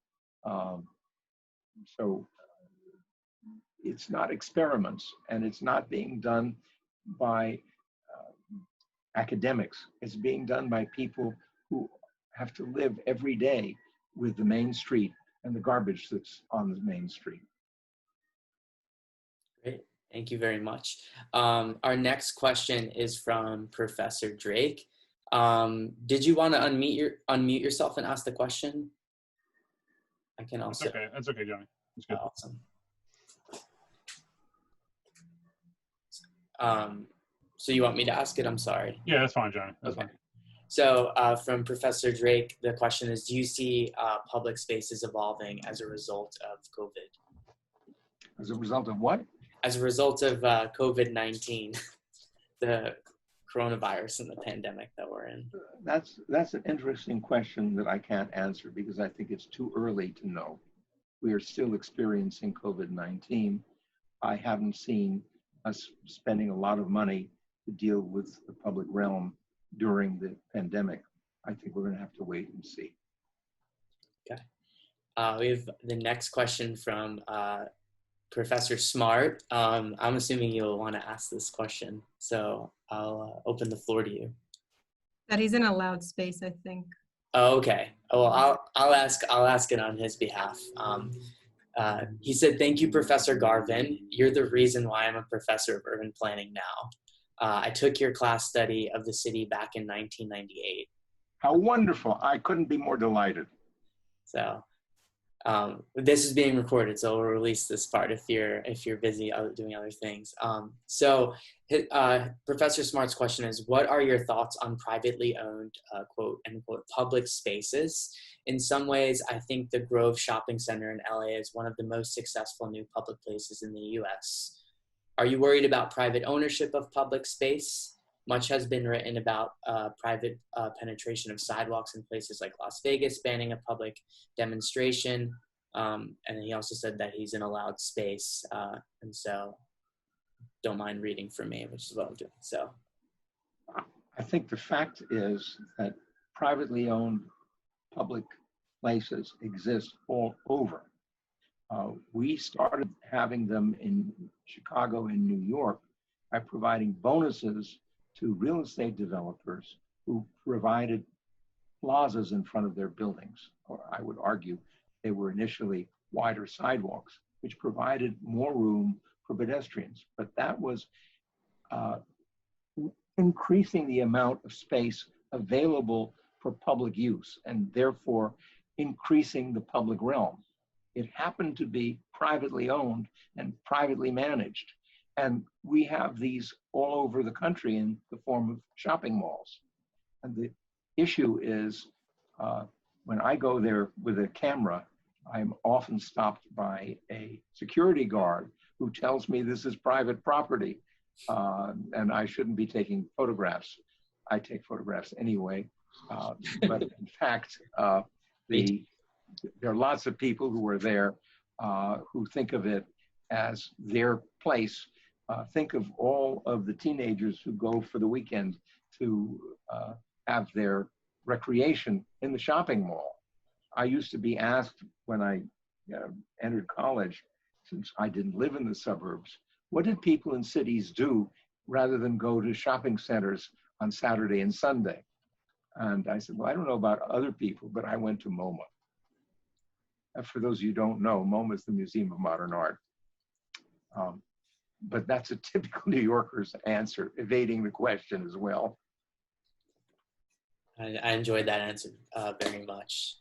So it's not experiments, and it's not being done by academics. It's being done by people who have to live every day with the main street and the garbage that's on the main street. Great, thank you very much. Our next question is from Professor Drake. Did you want to unmute yourself and ask the question? I can also. That's okay. That's okay, Johnny. That's good. Awesome. So you want me to ask it? I'm sorry. Yeah, that's fine, Johnny. That's okay. fine. So from Professor Drake, the question is, do you see public spaces evolving as a result of COVID? As a result of what? As a result of COVID-19, the coronavirus and the pandemic that we're in. That's an interesting question that I can't answer because I think it's too early to know. We are still experiencing COVID-19. I haven't seen us spending a lot of money to deal with the public realm during the pandemic. I think we're going to have to wait and see. Okay. We have the next question from Professor Smart. I'm assuming you'll want to ask this question, so I'll open the floor to you. That he's in a loud space, I think. Oh, okay. Well, I'll ask it on his behalf. He said, "Thank you, Professor Garvin. You're the reason why I'm a professor of urban planning now. I took your class study of the city back in 1998. How wonderful. I couldn't be more delighted. So this is being recorded, so we'll release this part if you're busy doing other things. Professor Smart's question is, what are your thoughts on privately owned, quote unquote, public spaces? In some ways, I think the Grove Shopping Center in LA is one of the most successful new public places in the US. Are you worried about private ownership of public space? Much has been written about private penetration of sidewalks in places like Las Vegas, banning a public demonstration. And he also said that he's in a loud space. And so don't mind reading from me, which is what I'm doing. So I think the fact is that privately owned public places exist all over. We started having them in Chicago and New York by providing bonuses to real estate developers who provided plazas in front of their buildings. Or I would argue they were initially wider sidewalks, which provided more room for pedestrians. But that was increasing the amount of space available for public use and therefore increasing the public realm. It happened to be privately owned and privately managed. And we have these all over the country in the form of shopping malls. And the issue is when I go there with a camera, I'm often stopped by a security guard who tells me this is private property and I shouldn't be taking photographs. I take photographs anyway. But in fact, there are lots of people who are there who think of it as their place. Think of all of the teenagers who go for the weekend to have their recreation in the shopping mall. I used to be asked when I entered college, since I didn't live in the suburbs, what did people in cities do rather than go to shopping centers on Saturday and Sunday? And I said, well, I don't know about other people, but I went to MoMA. And for those of you who don't know, MoMA is the Museum of Modern Art. But that's a typical New Yorker's answer, evading the question as well. I enjoyed that answer very much.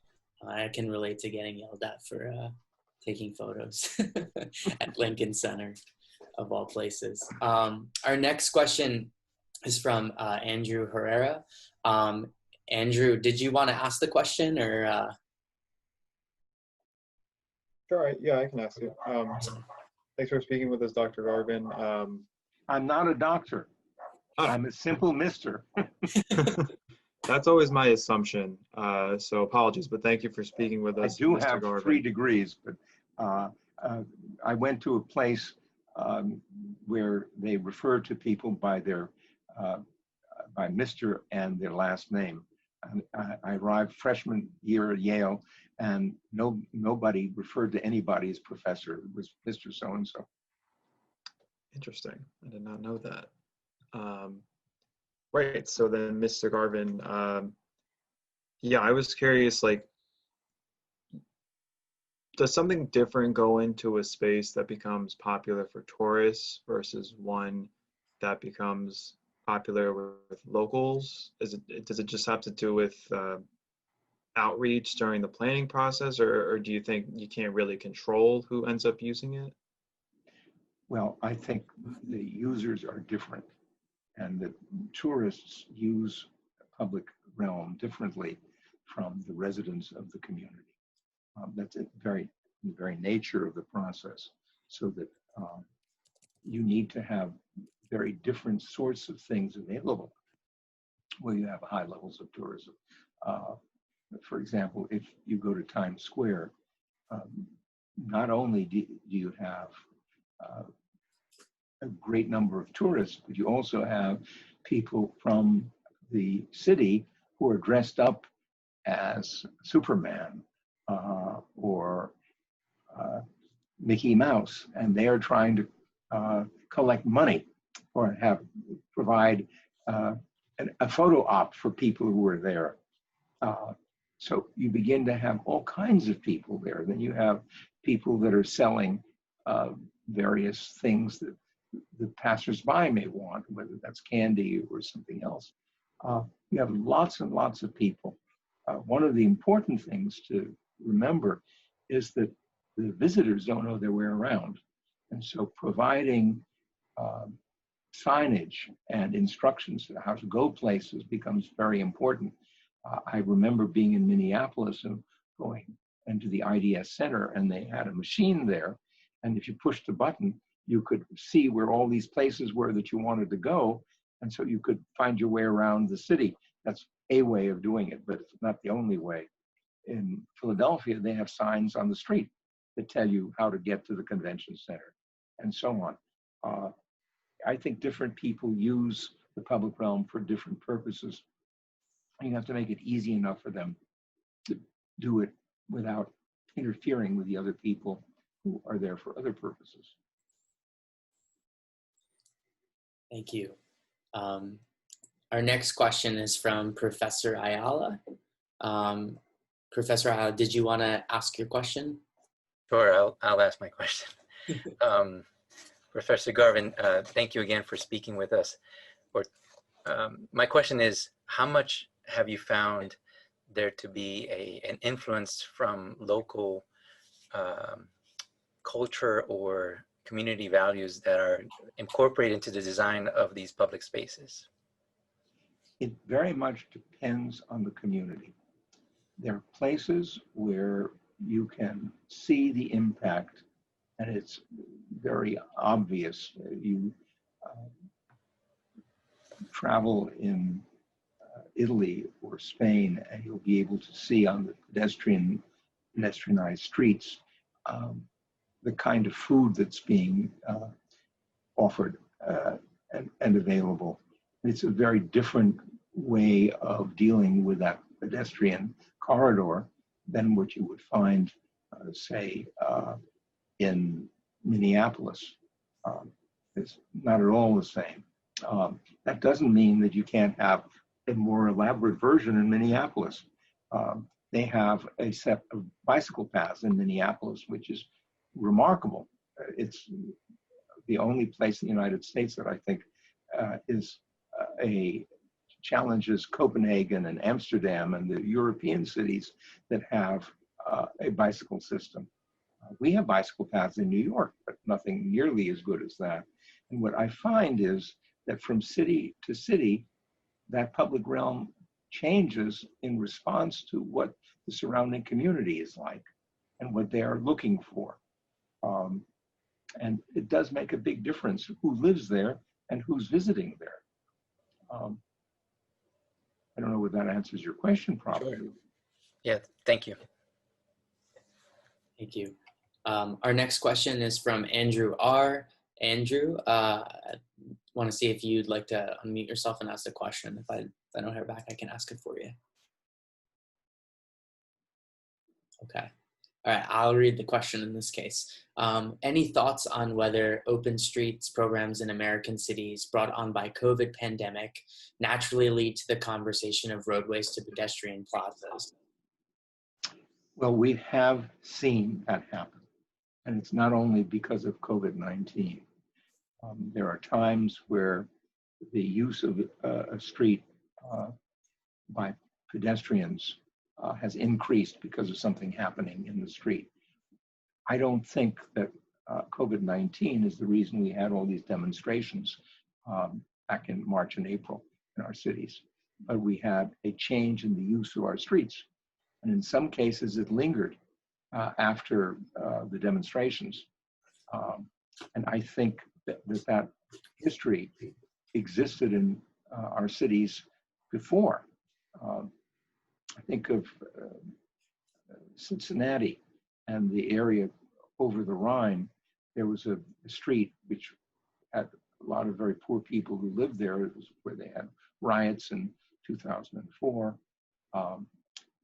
I can relate to getting yelled at for taking photos at Lincoln Center, of all places. Our next question is from Andrew Herrera. Andrew, did you want to ask the question or? Sure, yeah, I can ask it. Thanks for speaking with us, Dr. Garvin. I'm not a doctor. I'm a simple mister. That's always my assumption, so apologies, but thank you for speaking with us, I do Mr. have Garvin. 3 degrees, but I went to a place where they refer to people by their by Mr. and their last name. And I arrived freshman year at Yale, and nobody referred to anybody as professor. It was Mr. So-and-so. Interesting. I did not know that. Right. So then, Mr. Garvin, yeah, I was curious, like, does something different go into a space that becomes popular for tourists versus one that becomes popular with locals? Does it just have to do with outreach during the planning process, or do you think you can't really control who ends up using it? Well, I think the users are different, and the tourists use the public realm differently from the residents of the community. That's the very nature of the process, so that you need to have very different sorts of things available where you have high levels of tourism. For example, if you go to Times Square, not only do you have a great number of tourists, but you also have people from the city who are dressed up as Superman or Mickey Mouse, and they are trying to collect money or provide a photo op for people who are there. So you begin to have all kinds of people there. Then you have people that are selling various things that the passersby may want, whether that's candy or something else. You have lots and lots of people. One of the important things to remember is that the visitors don't know their way around. And so providing signage and instructions on how to go places becomes very important. I remember being in Minneapolis and going into the IDS Center, and they had a machine there. And if you pushed a button, you could see where all these places were that you wanted to go. And so you could find your way around the city. That's a way of doing it, but it's not the only way. In Philadelphia, they have signs on the street that tell you how to get to the convention center and so on. I think different people use the public realm for different purposes. You have to make it easy enough for them to do it without interfering with the other people who are there for other purposes. Thank you. Our next question is from Professor Ayala. Professor Ayala, did you want to ask your question? Sure, I'll ask my question. Professor Garvin, thank you again for speaking with us. My question is, how much have you found there to be an influence from local culture or community values that are incorporated into the design of these public spaces? It very much depends on the community. There are places where you can see the impact, and it's very obvious. You travel in Italy or Spain, and you'll be able to see on the pedestrianized streets the kind of food that's being offered and available. It's a very different way of dealing with that pedestrian corridor than what you would find, say, in Minneapolis. It's not at all the same. That doesn't mean that you can't have a more elaborate version in Minneapolis. They have a set of bicycle paths in Minneapolis, which is remarkable. It's the only place in the United States that I think challenges Copenhagen and Amsterdam and the European cities that have a bicycle system. We have bicycle paths in New York, but nothing nearly as good as that. And what I find is that from city to city, that public realm changes in response to what the surrounding community is like and what they are looking for. And it does make a big difference who lives there and who's visiting there. I don't know whether that answers your question properly. Sure. Yeah, thank you. Thank you. Our next question is from Andrew R. Andrew, I want to see if you'd like to unmute yourself and ask the question. If I don't hear back, I can ask it for you. Okay. All right, I'll read the question in this case. Any thoughts on whether open streets programs in American cities brought on by COVID pandemic naturally lead to the conversation of roadways to pedestrian plazas? Well, we have seen that happen. And it's not only because of COVID-19. There are times where the use of a street by pedestrians has increased because of something happening in the street. I don't think that COVID-19 is the reason we had all these demonstrations back in March and April in our cities. But we had a change in the use of our streets. And in some cases, it lingered after the demonstrations. And I think that history existed in our cities before. I think of Cincinnati and the area over the Rhine. There was a street which had a lot of very poor people who lived there. It was where they had riots in 2004.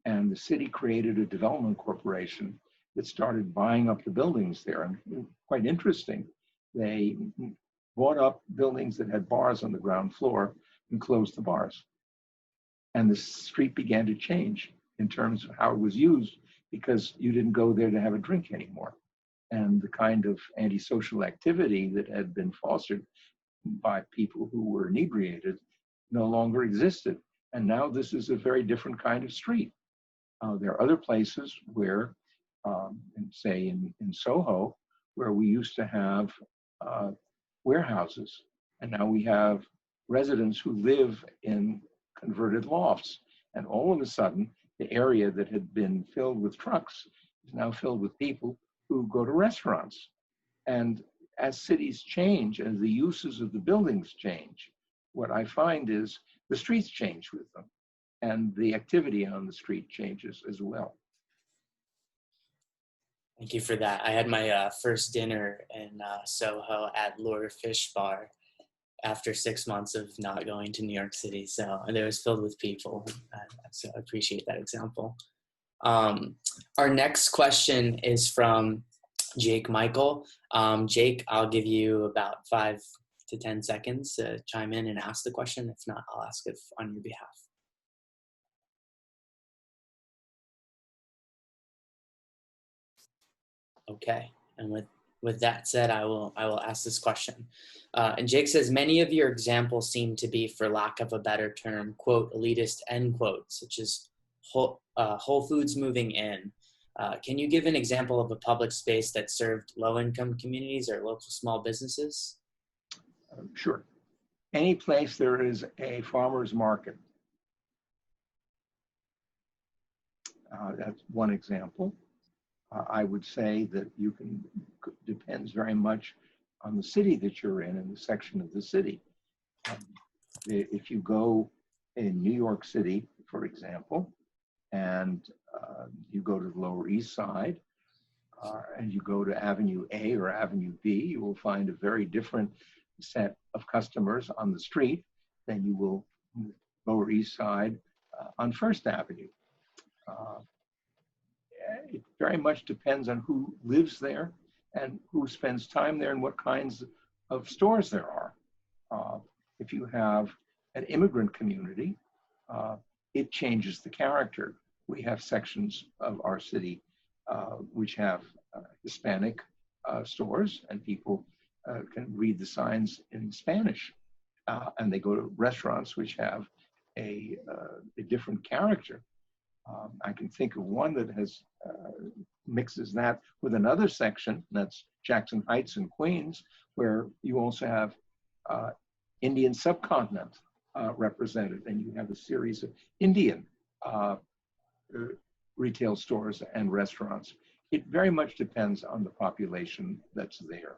And the city created a development corporation that started buying up the buildings there. And quite interesting, they bought up buildings that had bars on the ground floor and closed the bars. And the street began to change in terms of how it was used, because you didn't go there to have a drink anymore. And the kind of antisocial activity that had been fostered by people who were inebriated no longer existed. And now this is a very different kind of street. There are other places where, say in Soho, where we used to have warehouses, and now we have residents who live in converted lofts. And all of a sudden, the area that had been filled with trucks is now filled with people who go to restaurants. And as cities change, as the uses of the buildings change, what I find is the streets change with them, and the activity on the street changes as well. Thank you for that. I had my first dinner in Soho at Lure Fish Bar after 6 months of not going to New York City. So it was filled with people. So I appreciate that example. Our next question is from Jake Michael. Jake, I'll give you about 5 to 10 seconds to chime in and ask the question. If not, I'll ask it on your behalf. Okay, and with that said, I will ask this question. And Jake says, many of your examples seem to be, for lack of a better term, quote, elitist, end quote, such as Whole Foods moving in. Can you give an example of a public space that served low-income communities or local small businesses? Sure. Any place there is a farmer's market. That's one example. I would say that depends very much on the city that you're in and the section of the city. If you go in New York City, for example, and you go to the Lower East Side, and you go to Avenue A or Avenue B, you will find a very different set of customers on the street than you will in the Lower East Side on First Avenue. It very much depends on who lives there and who spends time there and what kinds of stores there are. If you have an immigrant community, it changes the character. We have sections of our city which have Hispanic stores, and people can read the signs in Spanish. And they go to restaurants which have a different character. I can think of one that has mixes that with another section, that's Jackson Heights in Queens, where you also have Indian subcontinent represented, and you have a series of Indian retail stores and restaurants. It very much depends on the population that's there.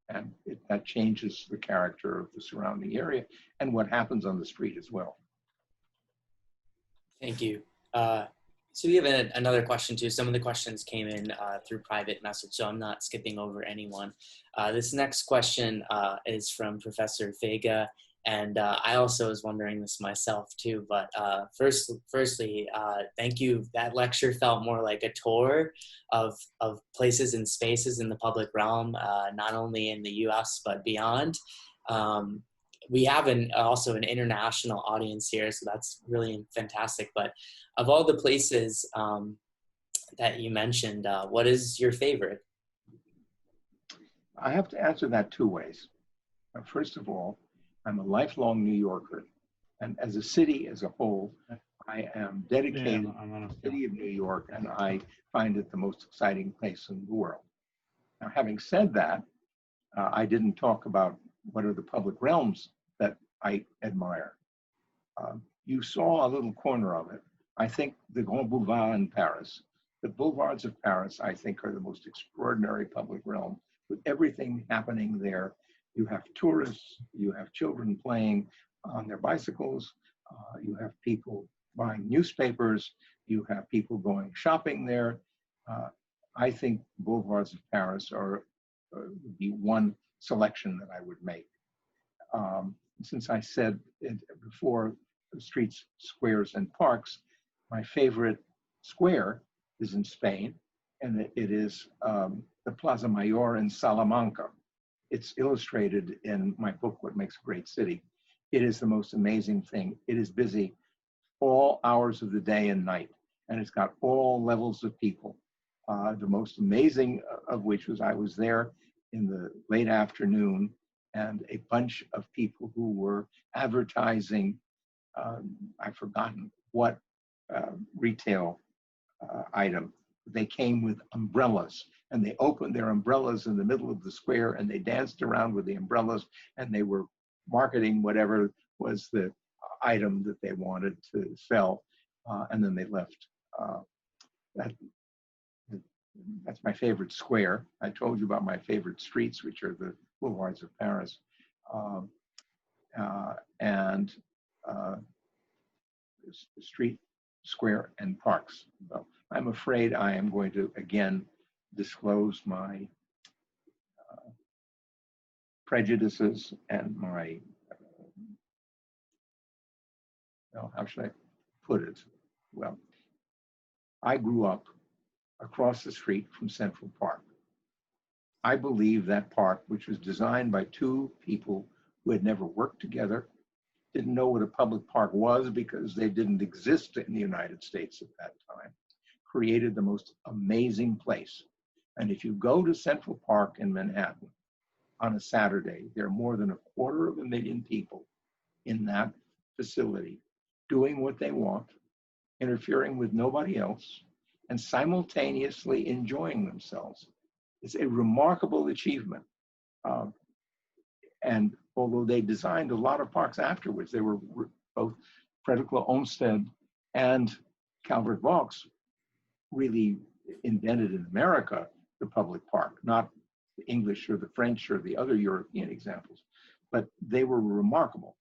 And that changes the character of the surrounding area and what happens on the street as well. Thank you. So we have another question too. Some of the questions came in through private message, so I'm not skipping over anyone. This next question is from Professor Vega, and I also was wondering this myself too, but firstly, thank you. That lecture felt more like a tour of places and spaces in the public realm, not only in the US, but beyond. We have also an international audience here, so that's really fantastic. But of all the places that you mentioned, what is your favorite? I have to answer that two ways. First of all, I'm a lifelong New Yorker, and as a city as a whole, I am dedicated to the city of New York, and I find it the most exciting place in the world. Now, having said that, I didn't talk about what are the public realms that I admire. You saw a little corner of it. I think the Grand Boulevard in Paris, the boulevards of Paris, I think are the most extraordinary public realm with everything happening there. You have tourists, you have children playing on their bicycles, you have people buying newspapers, you have people going shopping there. I think boulevards of Paris would be one selection that I would make. Since I said it before, streets, squares, and parks, my favorite square is in Spain, and it is the Plaza Mayor in Salamanca. It's illustrated in my book, What Makes a Great City. It is the most amazing thing. It is busy all hours of the day and night. And it's got all levels of people. The most amazing of which was I was there in the late afternoon, and a bunch of people who were advertising, I've forgotten what retail item. They came with umbrellas, and they opened their umbrellas in the middle of the square, and they danced around with the umbrellas, and they were marketing whatever was the item that they wanted to sell, and then they left. That's my favorite square. I told you about my favorite streets, which are the boulevards of Paris, and street, square, and parks. Well, I'm afraid I am going to again disclose my prejudices and my, well, how should I put it? Well, I grew up across the street from Central Park. I believe that park, which was designed by two people who had never worked together, didn't know what a public park was because they didn't exist in the United States at that time, created the most amazing place. And if you go to Central Park in Manhattan on a Saturday, there are more than 250,000 people in that facility doing what they want, interfering with nobody else, and simultaneously enjoying themselves. It's a remarkable achievement. And although they designed a lot of parks afterwards, they were both Frederick Law Olmsted and Calvert Vaux really invented in America the public park, not the English or the French or the other European examples, but they were remarkable.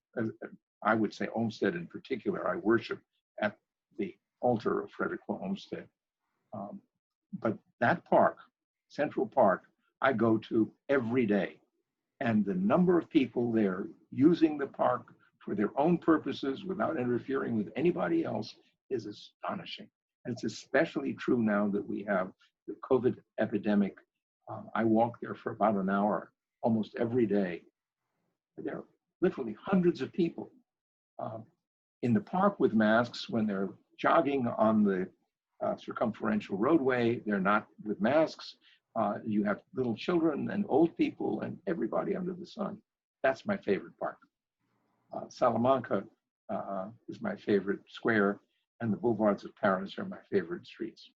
I would say Olmsted in particular, I worship at the altar of Frederick Law Olmsted. But that park, Central Park, I go to every day. And the number of people there using the park for their own purposes without interfering with anybody else is astonishing. And it's especially true now that we have the COVID epidemic. I walk there for about an hour almost every day. There are literally hundreds of people in the park with masks. When they're jogging on the circumferential roadway, they're not with masks. You have little children and old people and everybody under the sun. That's my favorite park. Salamanca is my favorite square, and the boulevards of Paris are my favorite streets.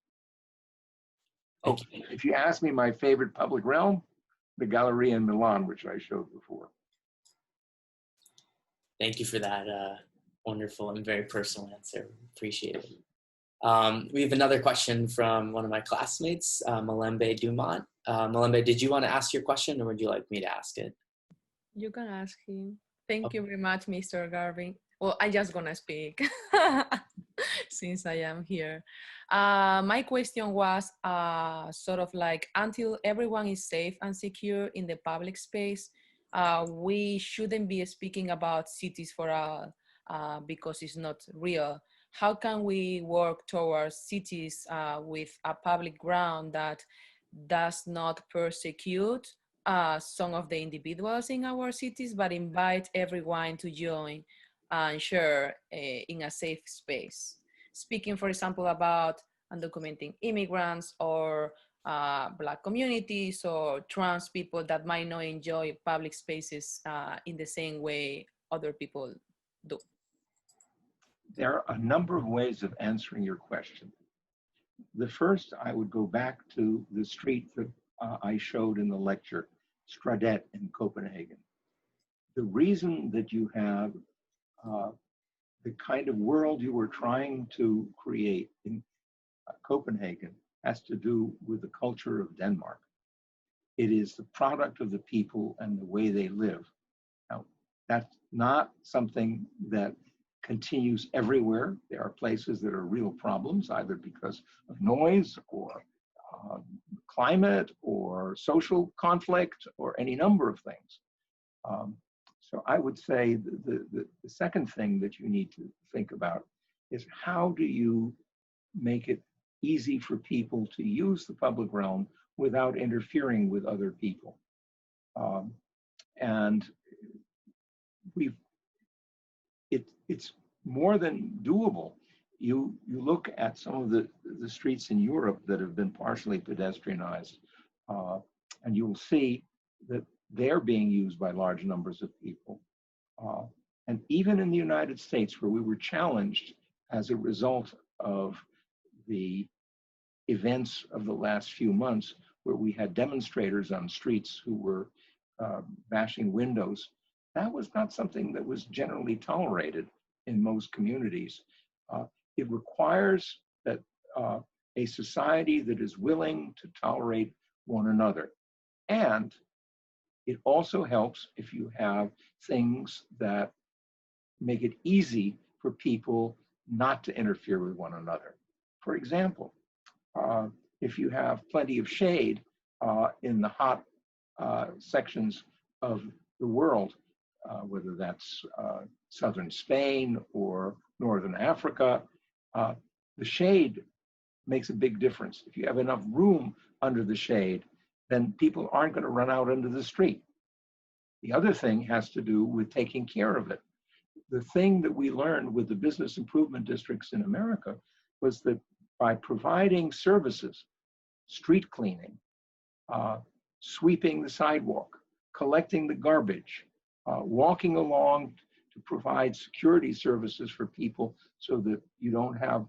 Oh, if you ask me my favorite public realm, the Galleria in Milan, which I showed before. Thank you for that wonderful and very personal answer. Appreciate it. We have another question from one of my classmates, Malembe Dumont. Malembe, did you want to ask your question or would you like me to ask it? You can ask him. Thank you very much, Mr. Garvin. Well, I'm just gonna speak since I am here. My question was sort of like, until everyone is safe and secure in the public space, we shouldn't be speaking about cities for all because it's not real. How can we work towards cities with a public ground that does not persecute some of the individuals in our cities, but invite everyone to join and share in a safe space? Speaking, for example, about undocumented immigrants or Black communities or trans people that might not enjoy public spaces in the same way other people do. There are a number of ways of answering your question. The first, I would go back to the street that I showed in the lecture, Stradet in Copenhagen. The reason that you have the kind of world you were trying to create in Copenhagen has to do with the culture of Denmark. It is the product of the people and the way they live. Now, that's not something that continues everywhere. There are places that are real problems, either because of noise or climate or social conflict or any number of things. So I would say the second thing that you need to think about is, how do you make it easy for people to use the public realm without interfering with other people? And it's more than doable. You look at some of the streets in Europe that have been partially pedestrianized, and you will see that they're being used by large numbers of people. And even in the United States, where we were challenged as a result of the events of the last few months, where we had demonstrators on streets who were bashing windows, that was not something that was generally tolerated in most communities. It requires that a society that is willing to tolerate one another. And it also helps if you have things that make it easy for people not to interfere with one another. For example, if you have plenty of shade in the hot sections of the world, whether that's southern Spain or northern Africa, the shade makes a big difference. If you have enough room under the shade, then people aren't going to run out into the street. The other thing has to do with taking care of it. The thing that we learned with the business improvement districts in America was that by providing services, street cleaning, sweeping the sidewalk, collecting the garbage, walking along to provide security services for people so that you don't have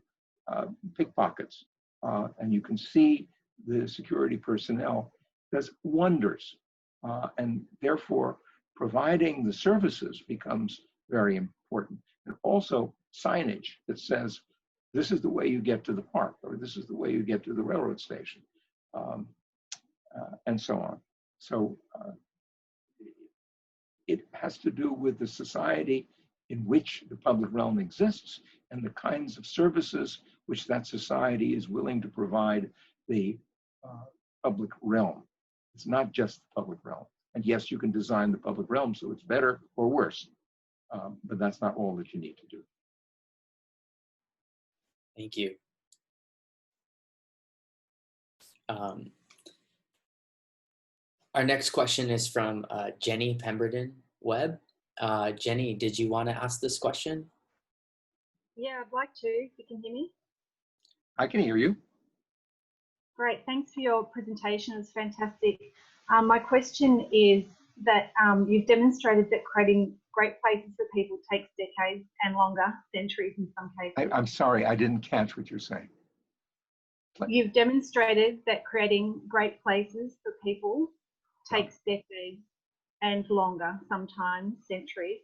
pickpockets, and you can see the security personnel, does wonders. And therefore, providing the services becomes very important. And also signage that says, this is the way you get to the park, or this is the way you get to the railroad station, and so on. So it has to do with the society in which the public realm exists and the kinds of services which that society is willing to provide the public realm. It's not just the public realm. And yes, you can design the public realm so it's better or worse, but that's not all that you need to do. Thank you. Our next question is from Jenny Pemberton Webb. Jenny, did you want to ask this question? Yeah, I'd like to, if you can hear me. I can hear you. Great, thanks for your presentation, it's fantastic. My question is that you've demonstrated that creating great places for people takes decades and longer, centuries in some cases. I'm sorry, I didn't catch what you're saying. You've demonstrated that creating great places for people takes decades and longer, sometimes centuries.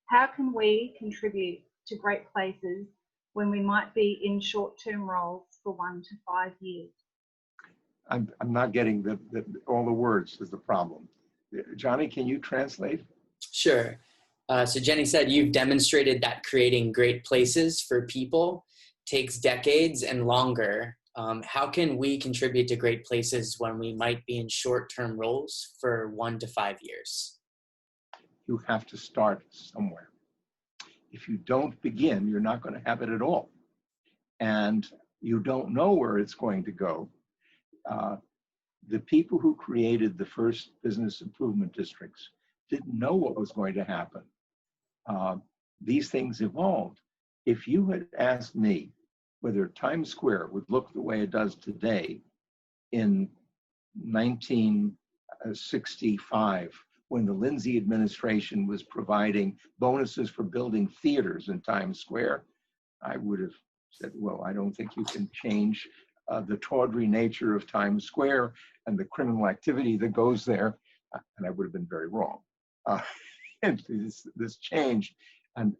How can we contribute to great places when we might be in short-term roles for 1 to 5 years? I'm not getting all the words is the problem. Johnny, can you translate? Sure. So Jenny said, you've demonstrated that creating great places for people takes decades and longer. How can we contribute to great places when we might be in short-term roles for 1 to 5 years? You have to start somewhere. If you don't begin, you're not going to have it at all. And you don't know where it's going to go. The people who created the first business improvement districts didn't know what was going to happen. These things evolved. If you had asked me whether Times Square would look the way it does today in 1965, when the Lindsay administration was providing bonuses for building theaters in Times Square, I would have said, well, I don't think you can change the tawdry nature of Times Square and the criminal activity that goes there, and I would have been very wrong. And this changed, and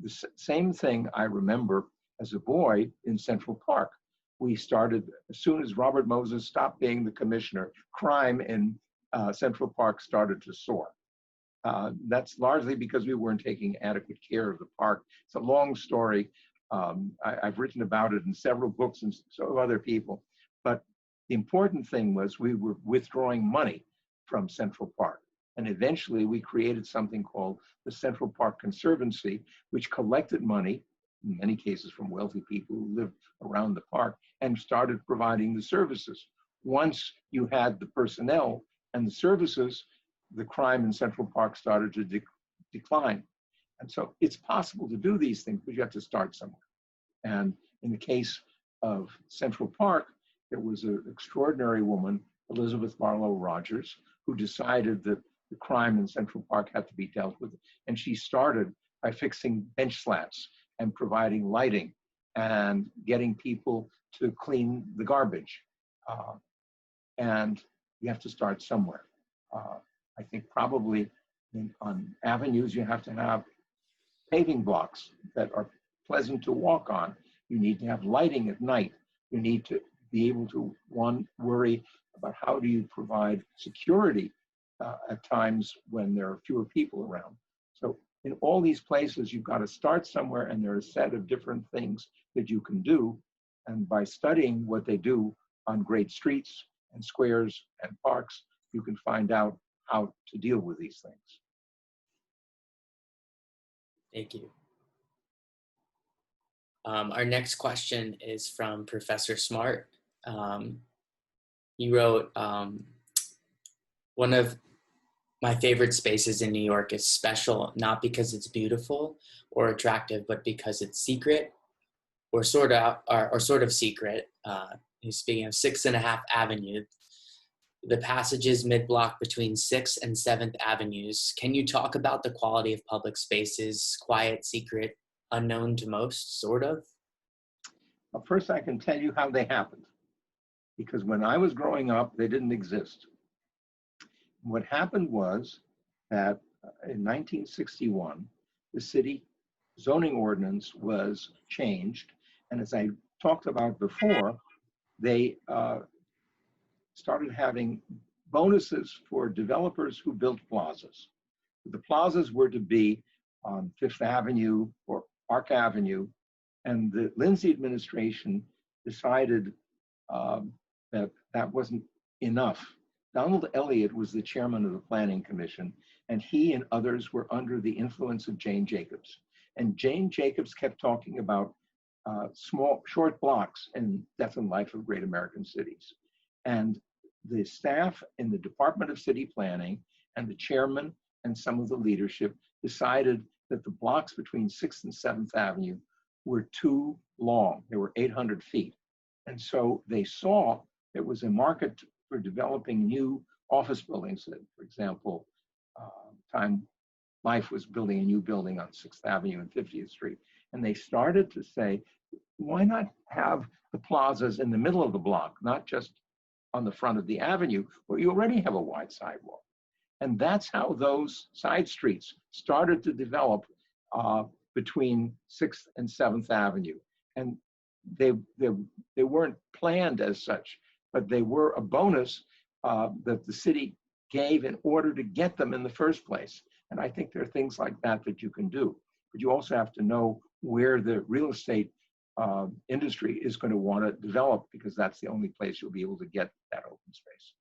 the same thing I remember as a boy in Central Park. We started, as soon as Robert Moses stopped being the commissioner, crime in Central Park started to soar. That's largely because we weren't taking adequate care of the park. It's a long story. I've written about it in several books and so have other people. But the important thing was we were withdrawing money from Central Park. And eventually we created something called the Central Park Conservancy, which collected money, in many cases from wealthy people who lived around the park, and started providing the services. Once you had the personnel and the services, the crime in Central Park started to decline. And so it's possible to do these things, but you have to start somewhere. And in the case of Central Park, there was an extraordinary woman, Elizabeth Barlow Rogers, who decided that the crime in Central Park had to be dealt with. And she started by fixing bench slats and providing lighting and getting people to clean the garbage. And you have to start somewhere. I think probably on avenues, you have to have paving blocks that are pleasant to walk on. You need to have lighting at night. You need to be able to, worry about how do you provide security at times when there are fewer people around. So in all these places, you've got to start somewhere, and there are a set of different things that you can do. And by studying what they do on great streets and squares and parks, you can find out how to deal with these things. Thank you. Our next question is from Professor Smart. He wrote, one of my favorite spaces in New York is special, not because it's beautiful or attractive, but because it's secret or sort of secret. He's speaking of 6.5 Avenue, the passages mid-block between 6th and 7th Avenues. Can you talk about the quality of public spaces, quiet, secret, unknown to most, sort of? Well, first, I can tell you how they happened, because when I was growing up, they didn't exist. What happened was that in 1961, the city zoning ordinance was changed. And as I talked about before, they started having bonuses for developers who built plazas. The plazas were to be on 5th Avenue or Park Avenue. And the Lindsay administration decided that that wasn't enough. Donald Elliott was the chairman of the Planning Commission, and he and others were under the influence of Jane Jacobs. And Jane Jacobs kept talking about short blocks in Death and Life of Great American Cities. And the staff in the Department of City Planning and the chairman and some of the leadership decided that the blocks between 6th and 7th Avenue were too long. They were 800 feet. And so they saw there was a market for developing new office buildings. For example, Time Life was building a new building on 6th Avenue and 50th Street. And they started to say, why not have the plazas in the middle of the block, not just on the front of the avenue, where you already have a wide sidewalk? And that's how those side streets started to develop between 6th and 7th Avenue. And they weren't planned as such, but they were a bonus that the city gave in order to get them in the first place. And I think there are things like that that you can do. But you also have to know where the real estate industry is going to want to develop, because that's the only place you'll be able to get that open space.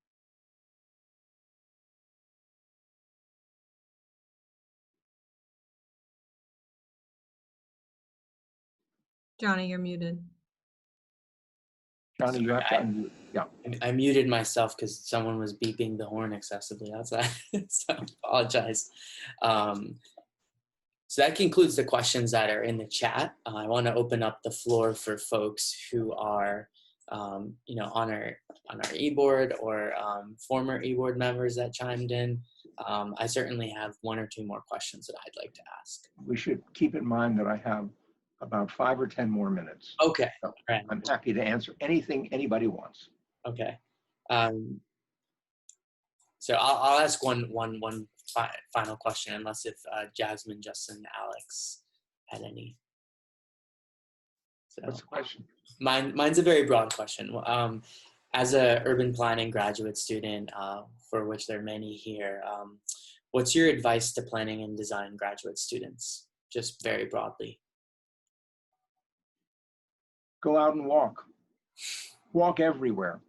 Johnny, you're muted. Johnny, you have to unmute. Yeah. I muted myself because someone was beeping the horn excessively outside, so I apologize. So that concludes the questions that are in the chat. I want to open up the floor for folks who are, on our e-board or former e-board members that chimed in. I certainly have 1 or 2 more questions that I'd like to ask. We should keep in mind that I have about 5 or 10 more minutes. Okay. So right. I'm happy to answer anything anybody wants. Okay. So I'll ask one final question, unless if Jasmine, Justin, Alex had any. So, what's the question? Mine's a very broad question. As a urban planning graduate student, for which there are many here, what's your advice to planning and design graduate students, just very broadly? Go out and walk. Walk everywhere.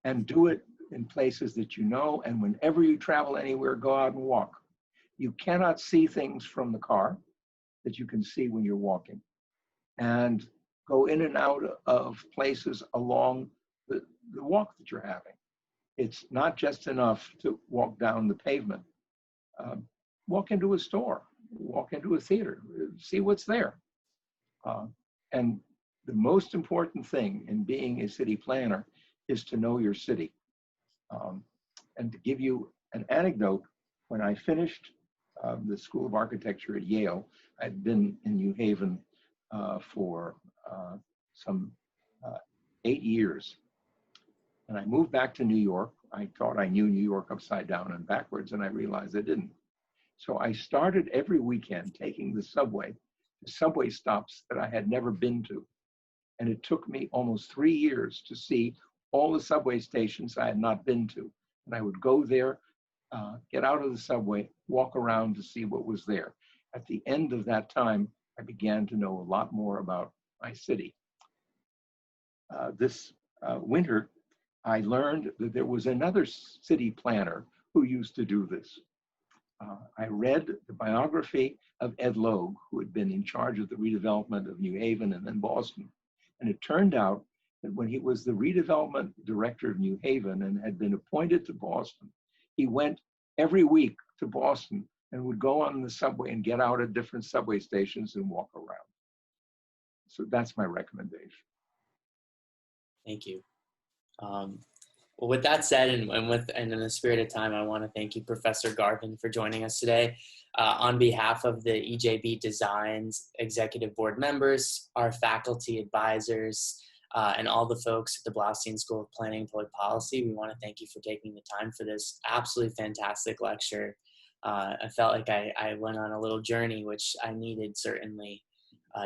And do it in places that you know, and whenever you travel anywhere, go out and walk. You cannot see things from the car that you can see when you're walking. And go in and out of places along the walk that you're having. It's not just enough to walk down the pavement. Walk into a store walk into a theater, see what's there. And the most important thing in being a city planner is to know your city. And to give you an anecdote, when I finished the School of Architecture at Yale, I'd been in New Haven for some 8 years. And I moved back to New York. I thought I knew New York upside down and backwards, and I realized I didn't. So I started every weekend taking the subway to subway stops that I had never been to. And it took me almost 3 years to see all the subway stations I had not been to. And I would go there, get out of the subway, walk around to see what was there. At the end of that time, I began to know a lot more about my city. This winter, I learned that there was another city planner who used to do this. I read the biography of Ed Logue, who had been in charge of the redevelopment of New Haven and then Boston. And it turned out that when he was the redevelopment director of New Haven and had been appointed to Boston, he went every week to Boston and would go on the subway and get out at different subway stations and walk around. So that's my recommendation. Thank you. Well, with that said, and in the spirit of time, I want to thank you, Professor Garvin, for joining us today. On behalf of the EJB Designs Executive Board members, our faculty advisors, and all the folks at the Bloustein School of Planning and Public Policy, we want to thank you for taking the time for this absolutely fantastic lecture. I felt like I went on a little journey, which I needed certainly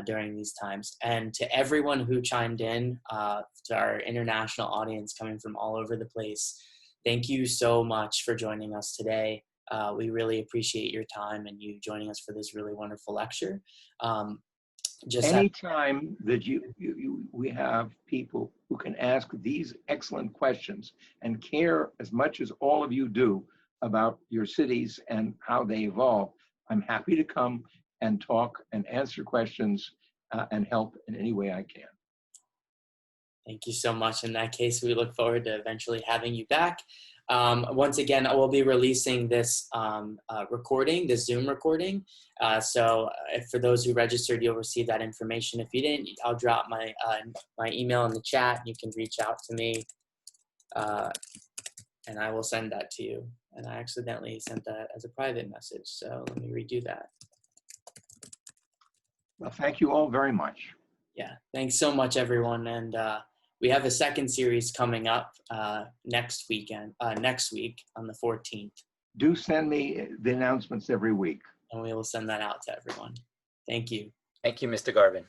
during these times. And to everyone who chimed in, to our international audience coming from all over the place, thank you so much for joining us today. We really appreciate your time and you joining us for this really wonderful lecture. Anytime that we have people who can ask these excellent questions and care as much as all of you do about your cities and how they evolve, I'm happy to come and talk and answer questions and help in any way I can. Thank you so much. In that case, we look forward to eventually having you back. Once again, I will be releasing this recording, this Zoom recording. So for those who registered, you'll receive that information. If you didn't, I'll drop my email in the chat. You can reach out to me and I will send that to you. And I accidentally sent that as a private message. So let me redo that. Well, thank you all very much. Yeah, thanks so much, everyone. And we have a second series coming up next week on the 14th. Do send me the announcements every week. And we will send that out to everyone. Thank you. Thank you, Mr. Garvin.